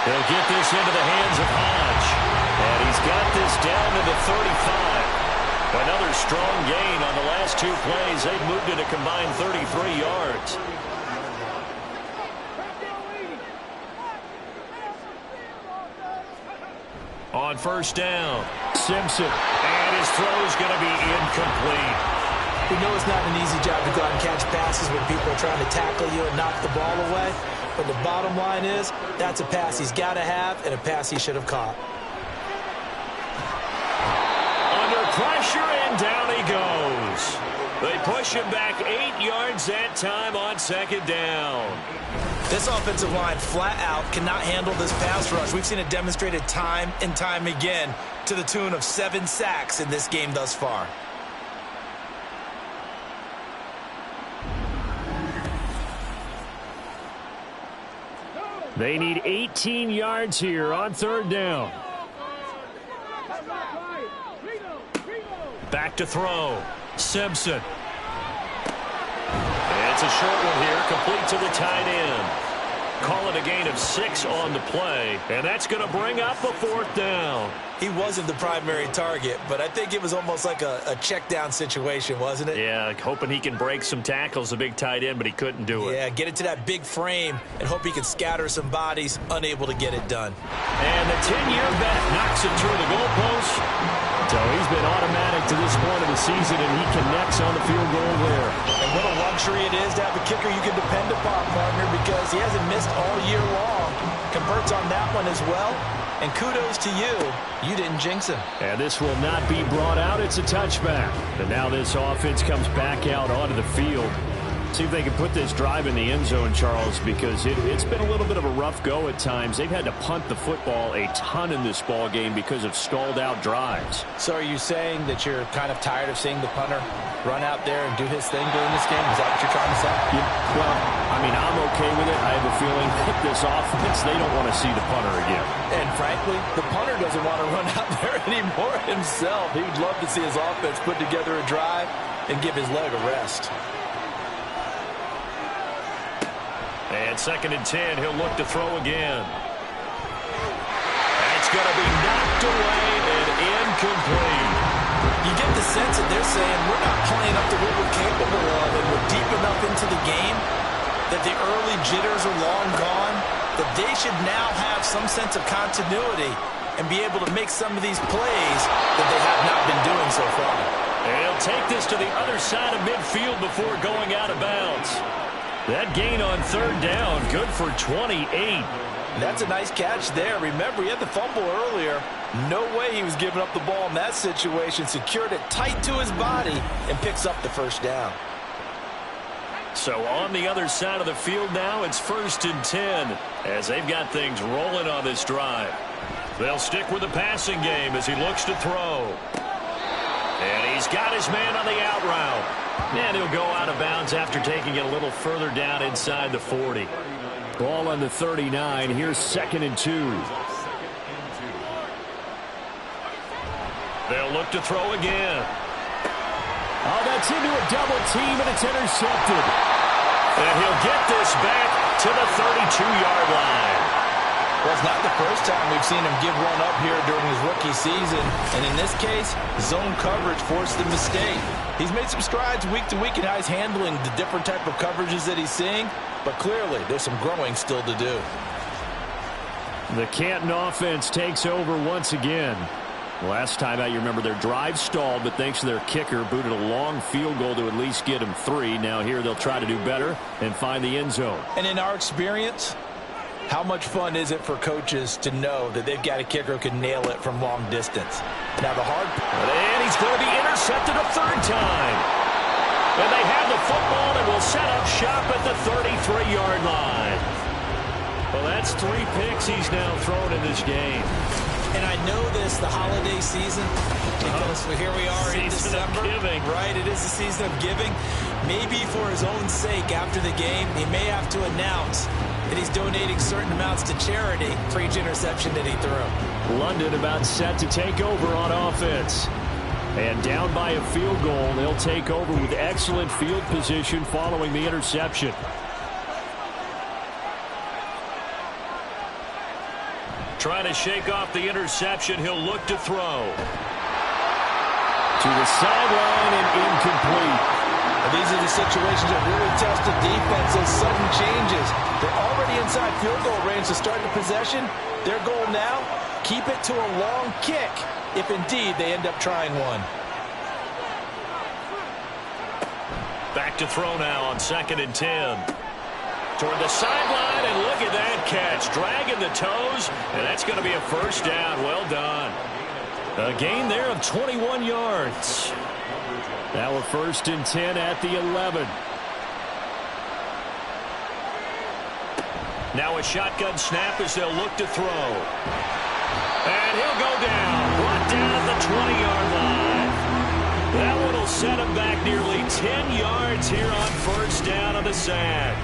B: He'll get this into the hands of Hodge. And he's got this down to the 35. Another strong gain on the last 2 plays. They've moved it a combined 33 yards. On first down, Simpson. And his throw's going to be incomplete.
E: We know it's not an easy job to go out and catch passes when people are trying to tackle you and knock the ball away. But the bottom line is, that's a pass he's got to have and a pass he should have caught.
B: Under pressure, and down he goes. They push him back 8 yards that time on 2nd down.
E: This offensive line flat out cannot handle this pass rush. We've seen it demonstrated time and time again to the tune of 7 sacks in this game thus far.
B: They need 18 yards here on 3rd down. Back to throw. Simpson. And
C: It's a short one here, complete to the tight end. Call it a gain of 6 on the play, and that's going to bring up a 4th down.
E: He wasn't the primary target, but I think it was almost like a check down situation, wasn't it?
C: Yeah, hoping he can break some tackles, the big tight end, but he couldn't do it.
E: Yeah, get into that big frame and hope he can scatter some bodies, unable to get it done.
C: And the 10-year vet knocks it through the goalpost.
B: So he's been automatic to this point of the season, and he connects on the field goal there.
E: And what a luxury it is to have a kicker you can depend upon, partner, because he hasn't missed all year long. Converts on that one as well. And kudos to you. You didn't jinx him.
B: And this will not be brought out. It's a touchback. And now this offense comes back out onto the field. See if they can put this drive in the end zone, Charles, because it's been a little bit of a rough go at times. They've had to punt the football a ton in this ball game because of stalled out drives.
E: So are you saying that you're kind of tired of seeing the punter run out there and do his thing during this game? Is that what you're trying to say?
B: Yeah, well, I mean, I'm okay with it. I have a feeling that this offense, they don't want to see the punter again.
E: And frankly, the punter doesn't want to run out there anymore himself. He'd love to see his offense put together a drive and give his leg a rest.
C: And 2nd and 10, he'll look to throw again. That's going to be knocked away and incomplete.
E: You get the sense that they're saying we're not playing up to what we're capable of, and we're deep enough into the game that the early jitters are long gone, that they should now have some sense of continuity and be able to make some of these plays that they have not been doing so far.
C: And he'll take this to the other side of midfield before going out of bounds. That gain on 3rd down, good for 28.
E: That's a nice catch there. Remember, he had the fumble earlier. No way he was giving up the ball in that situation. Secured it tight to his body and picks up the 1st down.
C: So on the other side of the field now, it's 1st and 10 as they've got things rolling on this drive. They'll stick with the passing game as he looks to throw. And he's got his man on the out route. And he'll go out of bounds after taking it a little further down inside the 40.
B: Ball on the 39. Here's 2nd and 2.
C: They'll look to throw again.
B: Oh, that's into a double team, and it's intercepted.
C: And he'll get this back to the 32-yard line.
E: Well, it's not the first time we've seen him give one up here during his rookie season. And in this case, zone coverage forced the mistake. He's made some strides week to week in how he's handling the different type of coverages that he's seeing. But clearly, there's some growing still to do.
B: The Canton offense takes over once again. Last time out, you remember their drive stalled, but thanks to their kicker, booted a long field goal to at least get them 3. Now here they'll try to do better and find the end zone.
E: And in our experience, how much fun is it for coaches to know that they've got a kicker who can nail it from long distance? Now the hard part.
C: And he's going to be intercepted a 3rd time. And they have the football and will set up shop at the 33-yard line. Well, that's 3 picks he's now thrown in this game.
E: And I know this, the holiday season, because here we are in December. Right, it is the season of giving. Maybe for his own sake after the game, he may have to announce that he's donating certain amounts to charity for each interception that he threw.
B: London about set to take over on offense. And down by a field goal, they'll take over with excellent field position following the interception.
C: Trying to shake off the interception, he'll look to throw.
B: To the sideline and incomplete.
E: And these are the situations that really test the defense, those sudden changes. They're already inside field goal range to start the possession. Their goal now, keep it to a long kick, if indeed they end up trying one.
C: Back to throw now on 2nd and 10. Toward the sideline, and look at that catch. Dragging the toes, and that's going to be a 1st down. Well done. A gain there of 21 yards.
B: Now a 1st and 10 at the 11.
C: Now a shotgun snap as they'll look to throw. And he'll go down. Brought down at the 20-yard line. That one will set him back nearly 10 yards here on 1st down on the sack.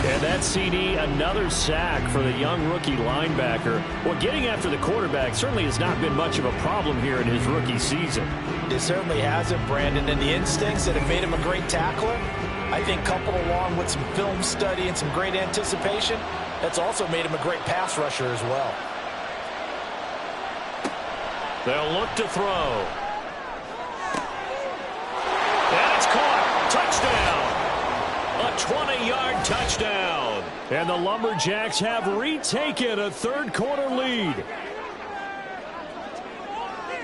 B: And that CD, another sack for the young rookie linebacker. Well, getting after the quarterback certainly has not been much of a problem here in his rookie season.
E: It certainly hasn't, Brandon. And the instincts that have made him a great tackler, I think coupled along with some film study and some great anticipation, that's also made him a great pass rusher as well.
C: They'll look to throw. And it's caught. Touchdown. A 20-yard touchdown.
B: And the Lumberjacks have retaken a third-quarter lead.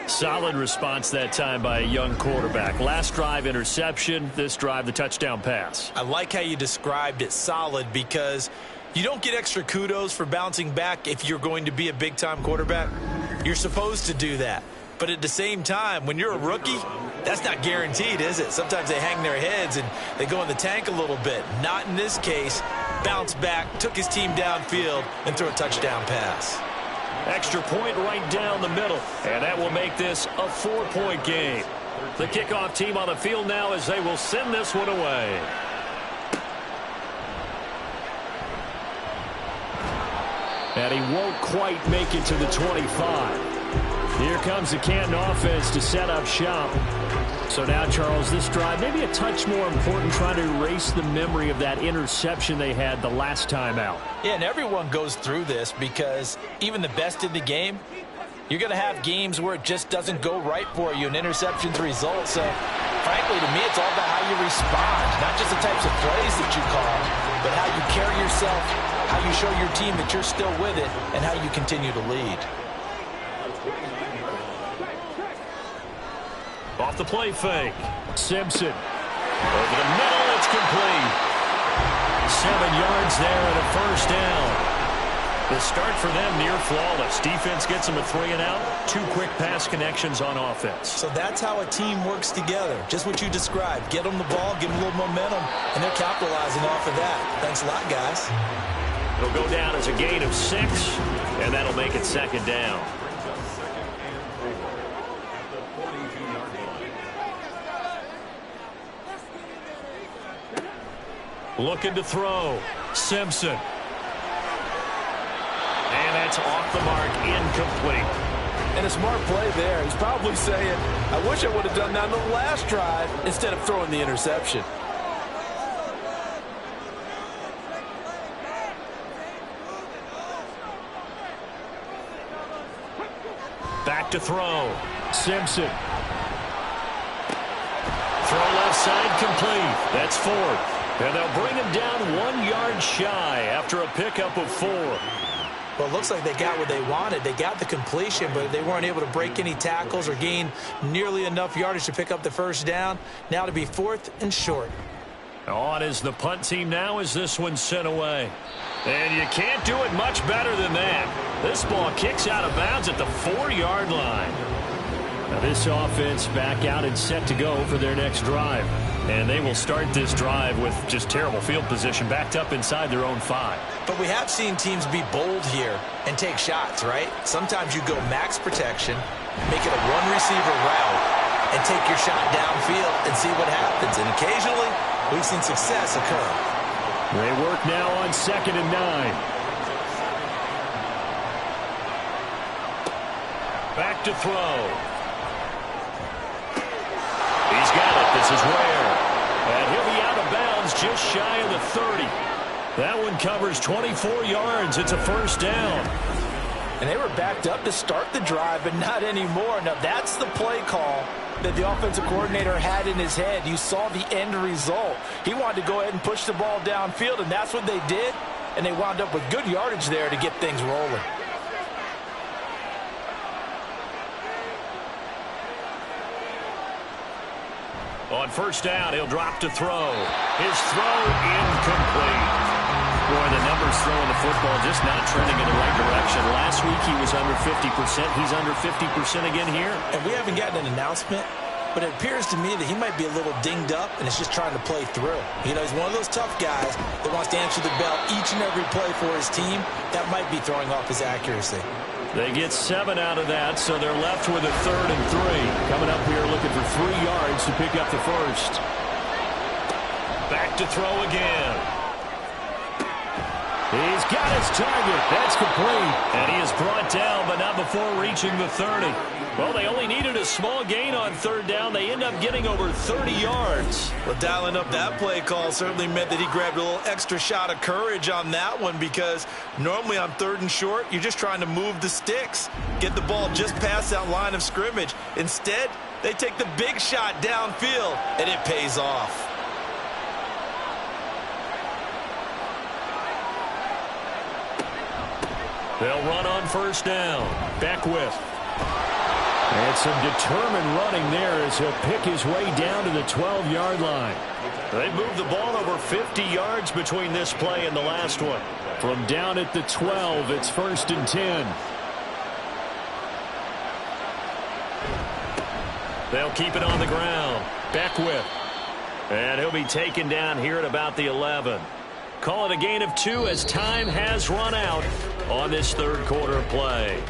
B: Solid response that time by a young quarterback. Last drive, interception. This drive, the touchdown pass.
E: I like how you described it, solid, because you don't get extra kudos for bouncing back if you're going to be a big-time quarterback. You're supposed to do that. But at the same time, when you're a rookie, that's not guaranteed, is it? Sometimes they hang their heads and they go in the tank a little bit. Not in this case. Bounced back, took his team downfield, and threw a touchdown pass.
C: Extra point right down the middle, and that will make this a 4-point game. The kickoff team on the field now as they will send this one away.
B: And he won't quite make it to the 25. Here comes the Canton offense to set up shop. So now, Charles, this drive maybe a touch more important, trying to erase the memory of that interception they had the last time out.
E: Yeah, and everyone goes through this because even the best in the game, you're going to have games where it just doesn't go right for you and interceptions result. So, frankly, to me, it's all about how you respond, not just the types of plays that you call, but how you carry yourself, how you show your team that you're still with it, and how you continue to lead.
C: Off the play fake.
B: Simpson.
C: Over the middle, it's complete. 7 yards there and a first down. The start for them near flawless. Defense gets them a 3-and-out. 2 quick pass connections on offense.
E: So that's how a team works together. Just what you described. Get them the ball, give them a little momentum, and they're capitalizing off of that. Thanks a lot, guys.
C: It'll go down as a gain of 6, and that'll make it 2nd down. Looking to throw. Simpson. And that's off the mark, incomplete.
D: And a smart play there. He's probably saying, I wish I would have done that on the last drive instead of throwing the interception.
C: Back to throw.
B: Simpson.
C: Throw left side complete. That's 4th. And they'll bring him down 1 yard shy after a pickup of 4.
E: Well, it looks like they got what they wanted. They got the completion, but they weren't able to break any tackles or gain nearly enough yardage to pick up the first down. Now to be 4th and short.
C: On is the punt team now as this one's sent away. And you can't do it much better than that. This ball kicks out of bounds at the 4-yard line.
B: Now this offense back out and set to go for their next drive.
C: And they will start this drive with just terrible field position, backed up inside their own 5.
E: But we have seen teams be bold here and take shots, right? Sometimes you go max protection, make it a one-receiver route, and take your shot downfield and see what happens. And occasionally, we've seen success occur.
B: They work now on 2nd and 9.
C: Back to throw. He's got it. This is Ware. And he'll be out of bounds just shy of the 30. That one covers 24 yards. It's a first down.
E: And they were backed up to start the drive, but not anymore. Now, that's the play call that the offensive coordinator had in his head. You saw the end result. He wanted to go ahead and push the ball downfield, and that's what they did. And they wound up with good yardage there to get things rolling.
C: On first down, he'll drop to throw. His throw incomplete. Boy, the numbers throwing the football just not trending in the right direction. Last week he was under 50%. He's under 50% again here.
E: And we haven't gotten an announcement, but it appears to me that he might be a little dinged up and is just trying to play through. You know, he's one of those tough guys that wants to answer the bell each and every play for his team. That might be throwing off his accuracy.
C: They get 7 out of that, so they're left with a 3rd and 3. Coming up here looking for 3 yards to pick up the first. Back to throw again.
B: He's got his target. That's complete. And he is brought down, but not before reaching the 30. Well, they only needed a small gain on third down. They end up getting over 30 yards.
E: Well, dialing up that play call certainly meant that he grabbed a little extra shot of courage on that one, because normally on 3rd and short, you're just trying to move the sticks, get the ball just past that line of scrimmage. Instead, they take the big shot downfield, and it pays off.
B: They'll run on first down. Beckwith. And some determined running there as he'll pick his way down to the 12-yard line. They moved the ball over 50 yards between this play and the last one. From down at the 12, it's 1st and 10. They'll keep it on the ground. Beckwith. And he'll be taken down here at about the 11. Call it a gain of 2 as time has run out on this third quarter of play.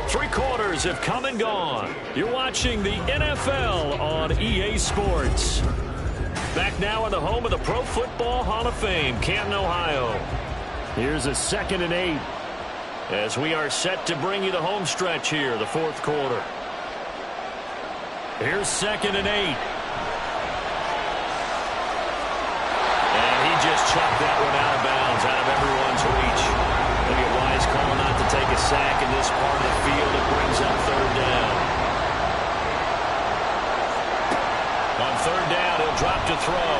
B: 3 quarters have come and gone. You're watching the NFL on EA Sports. Back now in the home of the Pro Football Hall of Fame, Canton, Ohio. Here's a 2nd and 8 as we are set to bring you the home stretch here, the 4th quarter. Here's 2nd and 8. And he just chucked that one out of bounds, out of everyone's reach. Maybe a wise call not to take a sack in this part of the field. It brings up 3rd down. On 3rd down, he'll drop to throw.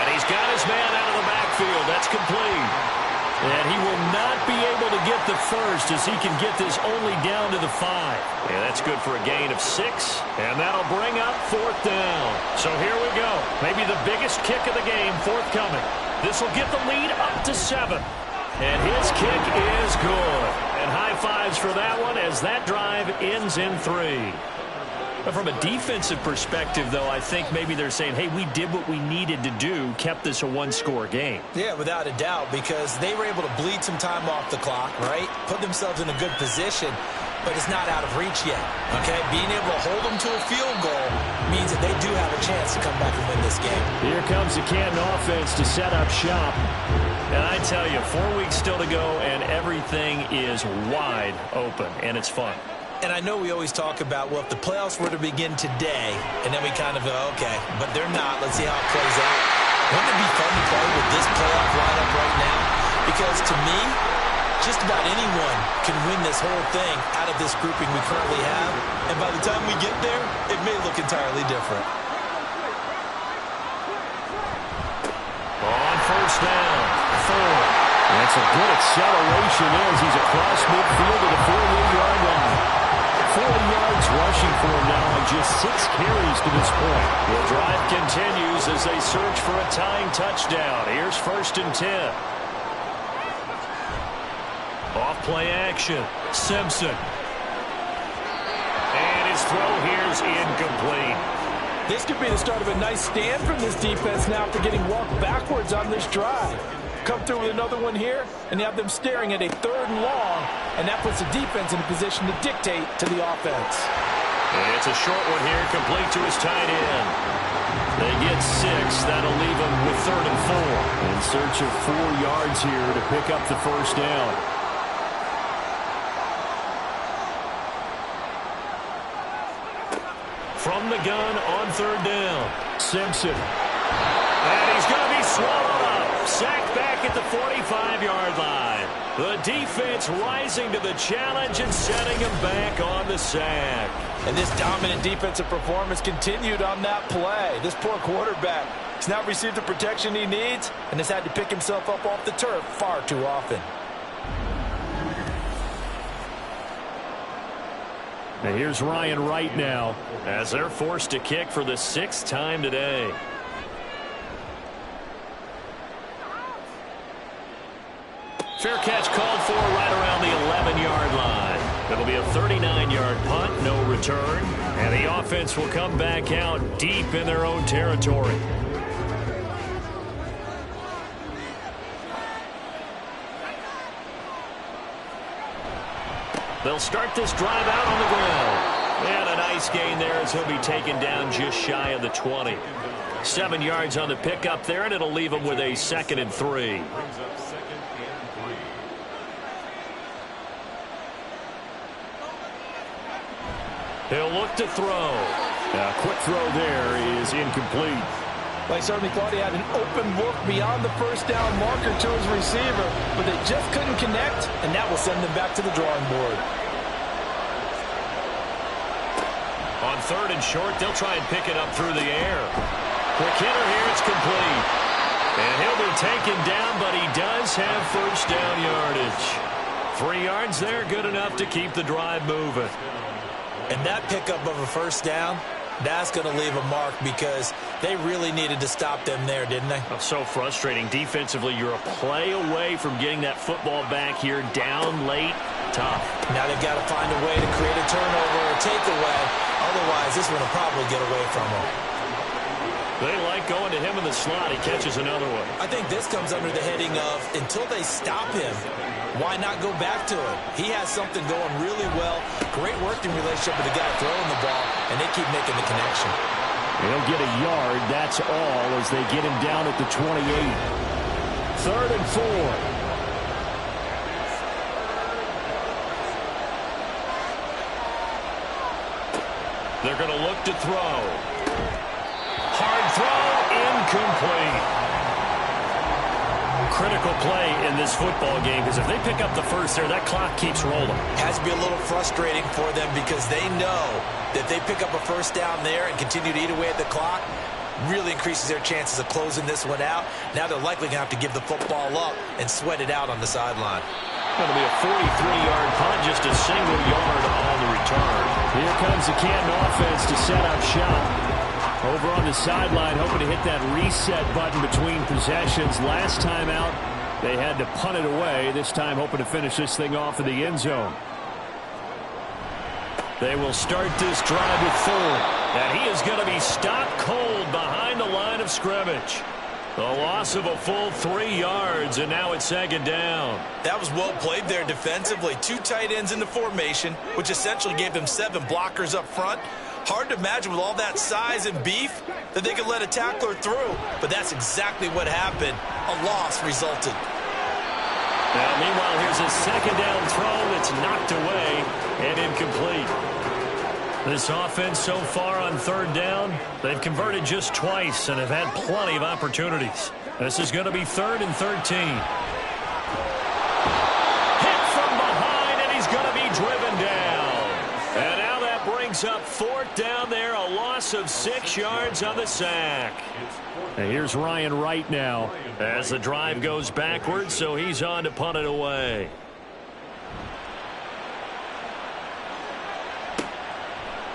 B: And he's got his man out of the backfield. That's complete. And he will not be able to get the first as he can get this only down to the 5. And that's good for a gain of 6. And that'll bring up 4th down. So here we go. Maybe the biggest kick of the game forthcoming. This will get the lead up to 7. And his kick is good. And high fives for that one as that drive ends in 3. But from a defensive perspective, though, I think maybe they're saying, hey, we did what we needed to do, kept this a 1-score game.
E: Yeah, without a doubt, because they were able to bleed some time off the clock, right? Put themselves in a good position, but it's not out of reach yet, okay? Being able to hold them to a field goal means that they do have a chance to come back and win this game.
B: Here comes the Canton offense to set up shop. And I tell you, 4 weeks still to go, and everything is wide open, and it's fun.
E: And I know we always talk about, well, if the playoffs were to begin today, and then we kind of go, okay, but they're not. Let's see how it plays out. Wouldn't it be fun to play with this playoff lineup right now? Because to me, just about anyone can win this whole thing out of this grouping we currently have. And by the time we get there, it may look entirely different.
B: On first down, 4. That's a good acceleration as he's across midfield to the 48-yard line. 40 yards rushing for him now on just 6 carries to this point. The drive continues as they search for a tying touchdown. Here's 1st and 10. Off play action. Simpson. And his throw here is incomplete.
D: This could be the start of a nice stand from this defense now after getting walked backwards on this drive. Come through with another one here, and you have them staring at a 3rd and long, and that puts the defense in a position to dictate to the offense.
B: And it's a short one here, complete to his tight end. They get 6. That'll leave them with 3rd and 4. In search of 4 yards here to pick up the first down. From the gun on 3rd down, Simpson. And he's going to be swallowed up. Sacked back at the 45-yard line. The defense rising to the challenge and setting him back on the sack.
E: And this dominant defensive performance continued on that play. This poor quarterback has not received the protection he needs and has had to pick himself up off the turf far too often.
B: Now here's Ryan Wright now as they're forced to kick for the 6th time today. Fair catch called for right around the 11-yard line. It'll be a 39-yard punt, no return, and the offense will come back out deep in their own territory. They'll start this drive out on the ground. And a nice gain there as he'll be taken down just shy of the 20. 7 yards on the pickup there, and it'll leave him with a 2nd and 3.
C: He'll look to throw.
B: A quick throw there is incomplete.
D: Well, he certainly thought he had an open look beyond the first down marker to his receiver, but they just couldn't connect, and that will send them back to the drawing board.
C: On 3rd and short, they'll try and pick it up through the air. Quick hitter here, it's complete. And he'll be taken down, but he does have first down yardage. 3 yards there, good enough to keep the drive moving.
E: And that pickup of a first down, that's going to leave a mark because they really needed to stop them there, didn't they?
C: Oh, so frustrating. Defensively, you're a play away from getting that football back here down late. Tough.
E: Now they've got to find a way to create a turnover or takeaway. Otherwise, this one will probably get away from them.
C: They like going to him in the slot. He catches another one.
E: I think this comes under the heading of until they stop him, why not go back to him? He has something going really well. Great working relationship with the guy throwing the ball, and they keep making the connection.
B: He'll get a yard, that's all, as they get him down at the 28. 3rd and 4.
C: They're going to look to throw. Hard throw, incomplete. Critical play in this football game because if they pick up the first there, that clock keeps rolling.
E: Has to be a little frustrating for them because they know that if they pick up a first down there and continue to eat away at the clock, really increases their chances of closing this one out. Now they're likely going to have to give the football up and sweat it out on the sideline.
C: Going to be a 43-yard punt, just a single yard on the return.
B: Here comes the Canton offense to set up shop. Over on the sideline, hoping to hit that reset button between possessions. Last time out, they had to punt it away. This time, hoping to finish this thing off in the end zone.
C: They will start this drive with Ford. And he is going to be stopped cold behind the line of scrimmage. The loss of a full 3 yards, and now it's 2nd down.
E: That was well played there defensively. 2 tight ends in the formation, which essentially gave them 7 blockers up front. Hard to imagine with all that size and beef that they could let a tackler through, but that's exactly what happened. A loss resulted.
C: Now, meanwhile, here's a 2nd down throw that's knocked away and incomplete. This offense so far on 3rd down, they've converted just twice and have had plenty of opportunities. This is going to be 3rd and 13. Hit from behind, and he's going to be driven down. And now that brings up 4th down there, a loss of 6 yards on the sack.
B: And here's Ryan Wright now.
C: As the drive goes backwards, so he's on to punt it away.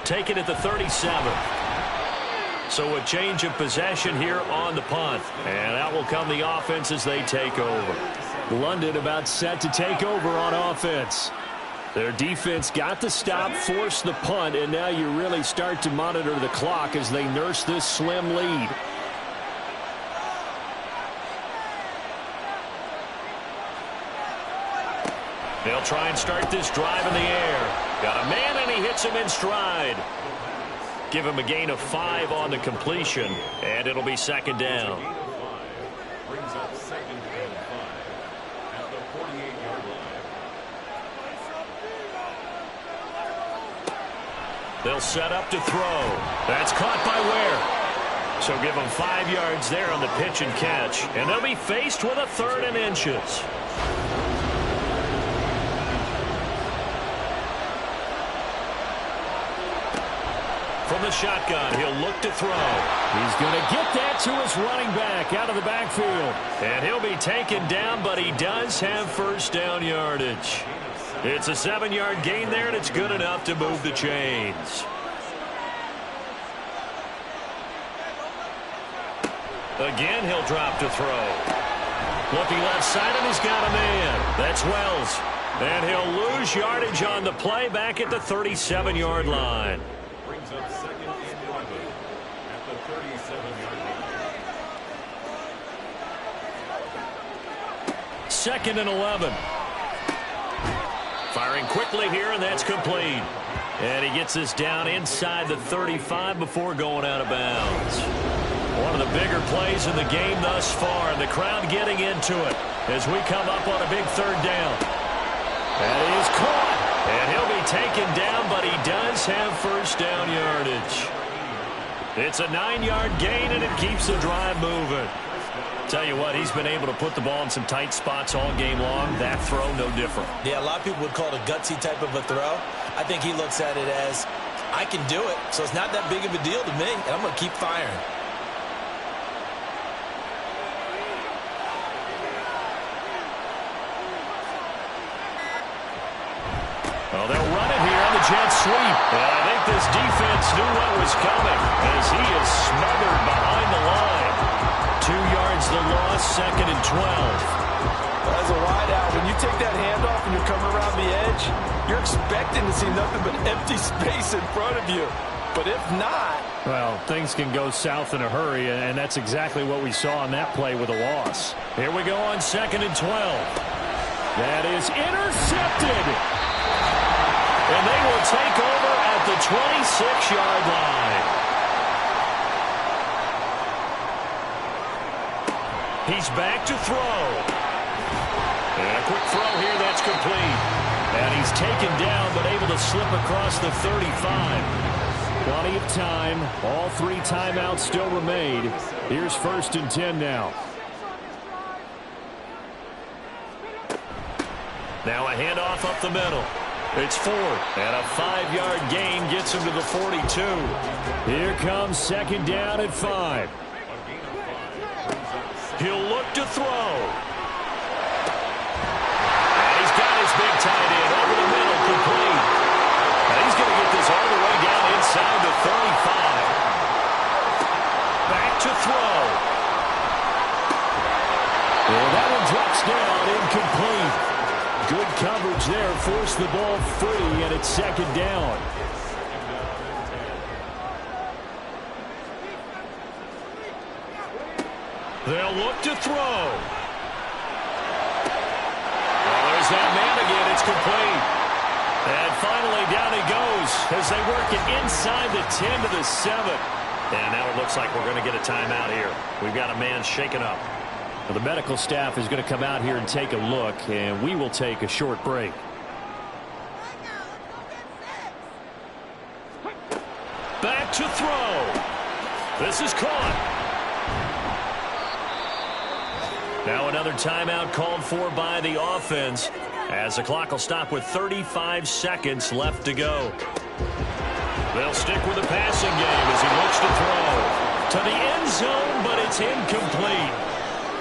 C: Take it at the 37. So a change of possession here on the punt. And out will come the offense as they take over.
B: London about set to take over on offense. Their defense got the stop, forced the punt, and now you really start to monitor the clock as they nurse this slim lead.
C: They'll try and start this drive in the air. Got a man, and he hits him in stride. Give him a gain of 5 on the completion, and it'll be 2nd down.
H: Brings up 2nd and 5 at the 48-yard line.
C: They'll set up to throw. That's caught by Ware. So give them 5 yards there on the pitch and catch, and they'll be faced with a 3rd and inches. From the shotgun, he'll look to throw.
B: He's going to get that to his running back out of the backfield.
C: And he'll be taken down, but he does have first down yardage. It's a 7-yard gain there, and it's good enough to move the chains. Again, he'll drop to throw. Looking left side, and he's got a man. That's Wells. And he'll lose yardage on the play back at the 37-yard line.
H: Brings up 2nd and 11 at the 37-yard line.
C: 2nd and 11. Firing quickly here, and that's complete. And he gets this down inside the 35 before going out of bounds. One of the bigger plays in the game thus far, and the crowd getting into it as we come up on a big 3rd down.
B: That is caught.
C: And he'll be taken down, but he does have first down yardage. It's a 9-yard gain, and it keeps the drive moving. Tell you what, he's been able to put the ball in some tight spots all game long. That throw, no different.
E: Yeah, a lot of people would call it a gutsy type of a throw. I think he looks at it as, I can do it, so it's not that big of a deal to me, and I'm going to keep firing.
C: Well, they'll run it here on the jet sweep. And I think this defense knew what was coming as he is smothered behind the line. 2 yards the loss, 2nd and 12.
D: As a wideout, when you take that handoff and you're coming around the edge, you're expecting to see nothing but empty space in front of you. But if not...
B: Well, things can go south in a hurry, and that's exactly what we saw on that play with a loss.
C: Here we go on 2nd and 12. That is intercepted. And they will take over at the 26-yard line. He's back to throw. And a quick throw here that's complete. And he's taken down but able to slip across the 35.
B: Plenty of time. All 3 timeouts still remain. Here's 1st and 10 now.
C: Now a handoff up the middle. It's 4, and a 5-yard gain gets him to the 42.
B: Here comes 2nd down at 5.
C: He'll look to throw. And he's got his big tight end over the middle, complete. And he's going to get this all the way down inside the 35. Back to throw.
B: And that one drops down, incomplete. Good coverage there, forced the ball free, and it's 2nd down.
C: They'll look to throw. Well, there's that man again. It's complete. And finally down he goes as they work it inside the 10 to the 7. And now it looks like we're going to get a timeout here. We've got a man shaken up.
B: Well, the medical staff is going to come out here and take a look, and we will take a short break.
C: Back to throw. This is caught. Now another timeout called for by the offense as the clock will stop with 35 seconds left to go. They'll stick with the passing game as he looks to throw. To the end zone, but it's incomplete.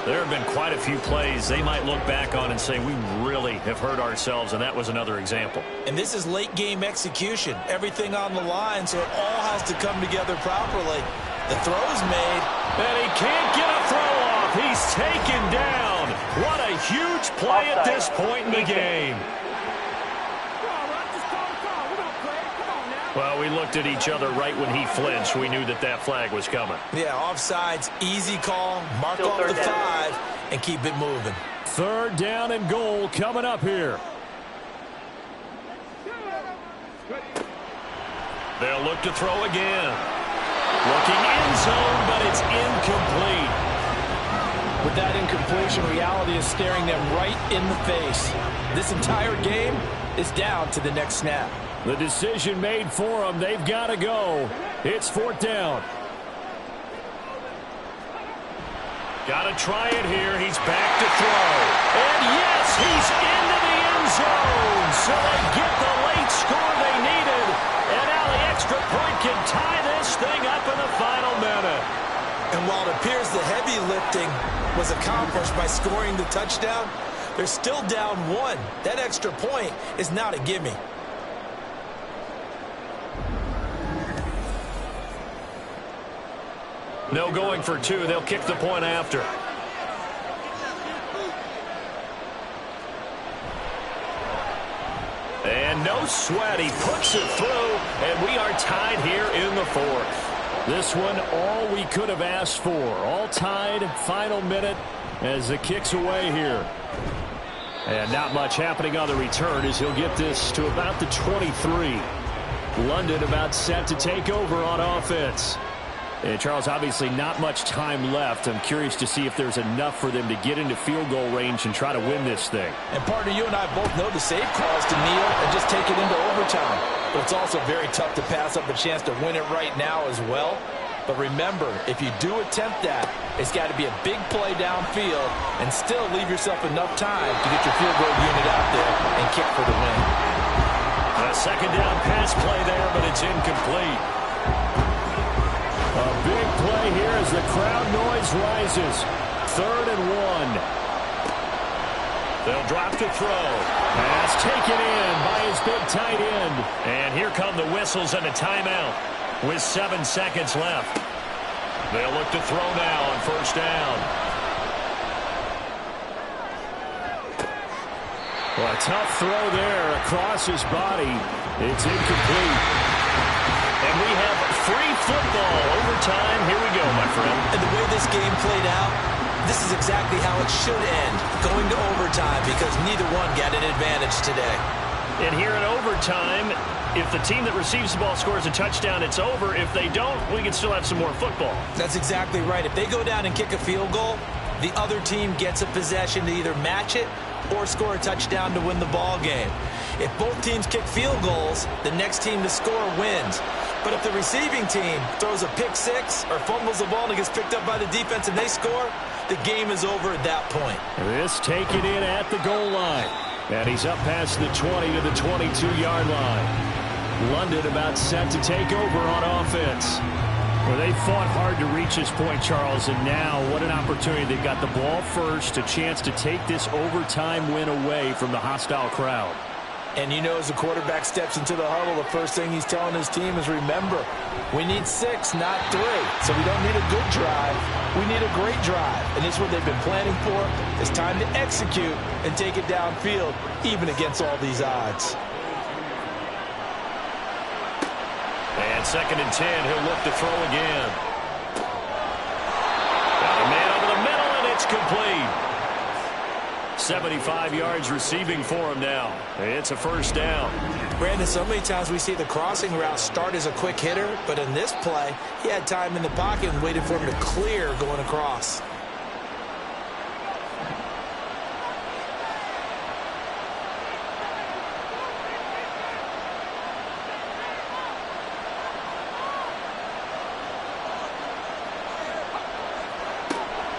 C: There have been quite a few plays they might look back on and say, we really have hurt ourselves, and that was another example.
E: And this is late game execution. Everything on the line, so it all has to come together properly. The throw's made.
C: And he can't get a throw off. He's taken down. What a huge play at this point in the game. Well, we looked at each other right when he flinched. We knew that that flag was coming.
E: Yeah, offsides, easy call, mark off the 5, and keep it moving.
B: 3rd down and goal coming up here.
C: They'll look to throw again. Looking end zone, but it's incomplete.
D: With that incompletion, reality is staring them right in the face. This entire game is down to the next snap.
B: The decision made for them. They've got to go. It's 4th down.
C: Got to try it here. He's back to throw. And yes, he's into the end zone. So they get the late score they needed. And now the extra point can tie this thing up in the final minute.
E: And while it appears the heavy lifting was accomplished by scoring the touchdown, they're still down 1. That extra point is not a gimme.
C: No going for 2. They'll kick the point after. And no sweat. He puts it through, and we are tied here in the 4th.
B: This one, all we could have asked for. All tied, final minute as the kick's away here. And not much happening on the return as he'll get this to about the 23. London about set to take over on offense. And Charles, obviously not much time left. I'm curious to see if there's enough for them to get into field goal range and try to win this thing.
E: And partner, you and I both know the save clause to kneel and just take it into overtime. But it's also very tough to pass up a chance to win it right now as well. But remember, if you do attempt that, it's got to be a big play downfield and still leave yourself enough time to get your field goal unit out there and kick for the win.
C: A second down pass play there, but it's incomplete.
B: A big play here as the crowd noise rises. 3rd and 1.
C: They'll drop to throw.
B: Pass taken in by his big tight end.
C: And here come the whistles and a timeout with 7 seconds left. They'll look to throw now on 1st down.
B: Well, a tough throw there across his body. It's incomplete.
C: And we have free football overtime. Here we go, my friend.
D: And the way this game played out, this is exactly how it should end, going to overtime, because neither one got an advantage today.
C: And here in overtime, if the team that receives the ball scores a touchdown, it's over. If they don't, we can still have some more football.
D: That's exactly right. If they go down and kick a field goal, the other team gets a possession to either match it or score a touchdown to win the ball game. If both teams kick field goals, the next team to score wins. But if the receiving team throws a pick six or fumbles the ball and it gets picked up by the defense and they score, the game is over at that point.
B: This taken in at the goal line. And he's up past the 20 to the 22-yard line. London about set to take over on offense. Well, they fought hard to reach this point, Charles, and now what an opportunity. They've got the ball first, a chance to take this overtime win away from the hostile crowd.
E: And you know, as the quarterback steps into the huddle, the first thing he's telling his team is, remember, we need 6, not 3. So we don't need a good drive. We need a great drive. And this is what they've been planning for. It's time to execute and take it downfield, even against all these odds.
C: And 2nd and 10, he'll look to throw again. Got a man over the middle, and it's complete. 75 yards receiving for him now. It's a 1st down.
D: Brandon, so many times we see the crossing route start as a quick hitter, but in this play, he had time in the pocket and waited for him to clear going across.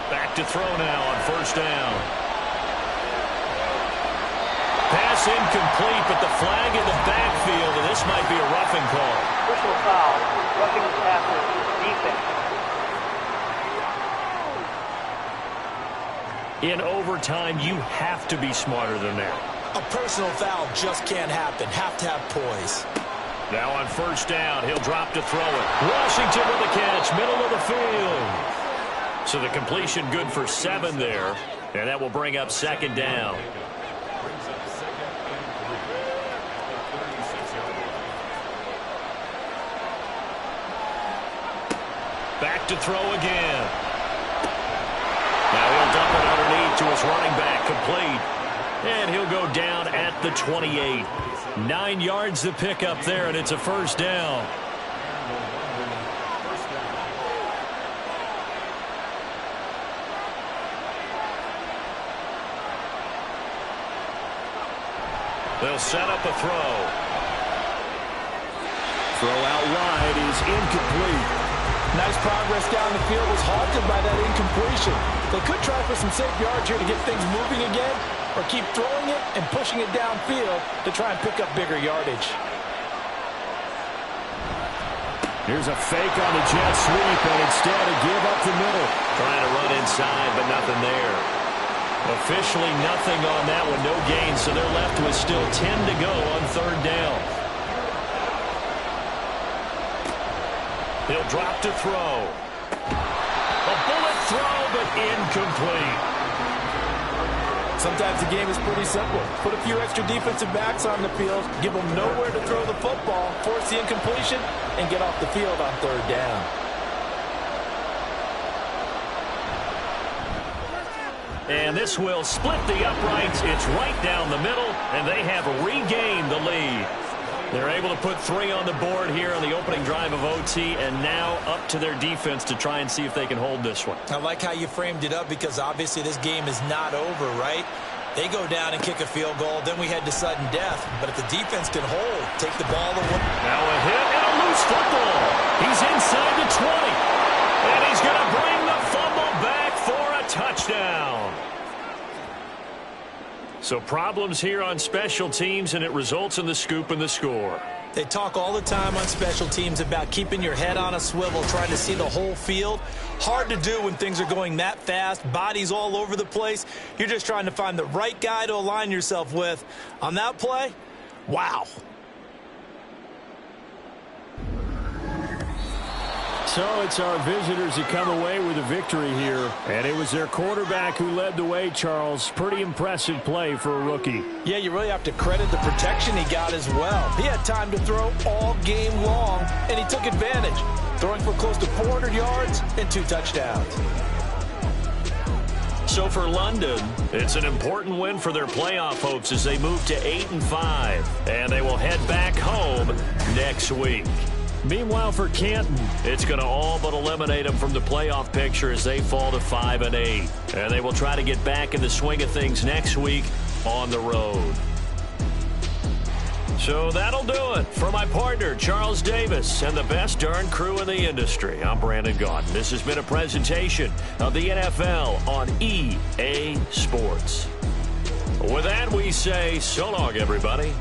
C: Back to throw now on 1st down. Pass incomplete, but the flag in the backfield, and this might be a roughing call.
F: Personal foul, roughing the passer, defense.
C: In overtime, you have to be smarter than that.
D: A personal foul just can't happen. Have to have poise.
C: Now on 1st down, he'll drop to throw it. Washington with the catch, middle of the field. So the completion good for 7 there, and that will bring up 2nd down. Back to throw again. Now he'll dump it underneath to his running back, complete. And he'll go down at the 28. 9 yards to pick up there, and it's a 1st down. They'll set up a throw.
B: Throw out wide is incomplete.
E: Nice progress down the field, was halted by that incompletion. They could try for some safe yards here to get things moving again, or keep throwing it and pushing it downfield to try and pick up bigger yardage.
B: Here's a fake on the jet sweep, and instead a give up the middle.
C: Trying to run inside, but nothing there. Officially nothing on that one, no gain, so they're left with still 10 to go on 3rd down. He'll drop to throw. A bullet throw, but incomplete.
E: Sometimes the game is pretty simple. Put a few extra defensive backs on the field, give them nowhere to throw the football, force the incompletion, and get off the field on 3rd down.
C: And this will split the uprights. It's right down the middle, and they have regained the lead.
B: They're able to put 3 on the board here on the opening drive of OT, and now up to their defense to try and see if they can hold this one.
E: I like how you framed it up because obviously this game is not over, right? They go down and kick a field goal, then we head to sudden death. But if the defense can hold, take the ball away.
B: Now a hit and a loose football. He's inside the 20. And he's going to bring the fumble back for a touchdown. So problems here on special teams, and it results in the scoop and the score.
E: They talk all the time on special teams about keeping your head on a swivel, trying to see the whole field. Hard to do when things are going that fast, bodies all over the place. You're just trying to find the right guy to align yourself with. On that play, wow.
B: So it's our visitors who come away with a victory here. And it was their quarterback who led the way, Charles. Pretty impressive play for a rookie.
E: Yeah, you really have to credit the protection he got as well. He had time to throw all game long, and he took advantage, throwing for close to 400 yards and 2 touchdowns.
B: So for London, it's an important win for their playoff hopes as they move to 8-5. And they will head back home next week. Meanwhile, for Canton, it's going to all but eliminate them from the playoff picture as they fall to 5-8. And they will try to get back in the swing of things next week on the road. So that'll do it. For my partner, Charles Davis, and the best darn crew in the industry, I'm Brandon Gaudin. This has been a presentation of the NFL on EA Sports. With that, we say so long, everybody.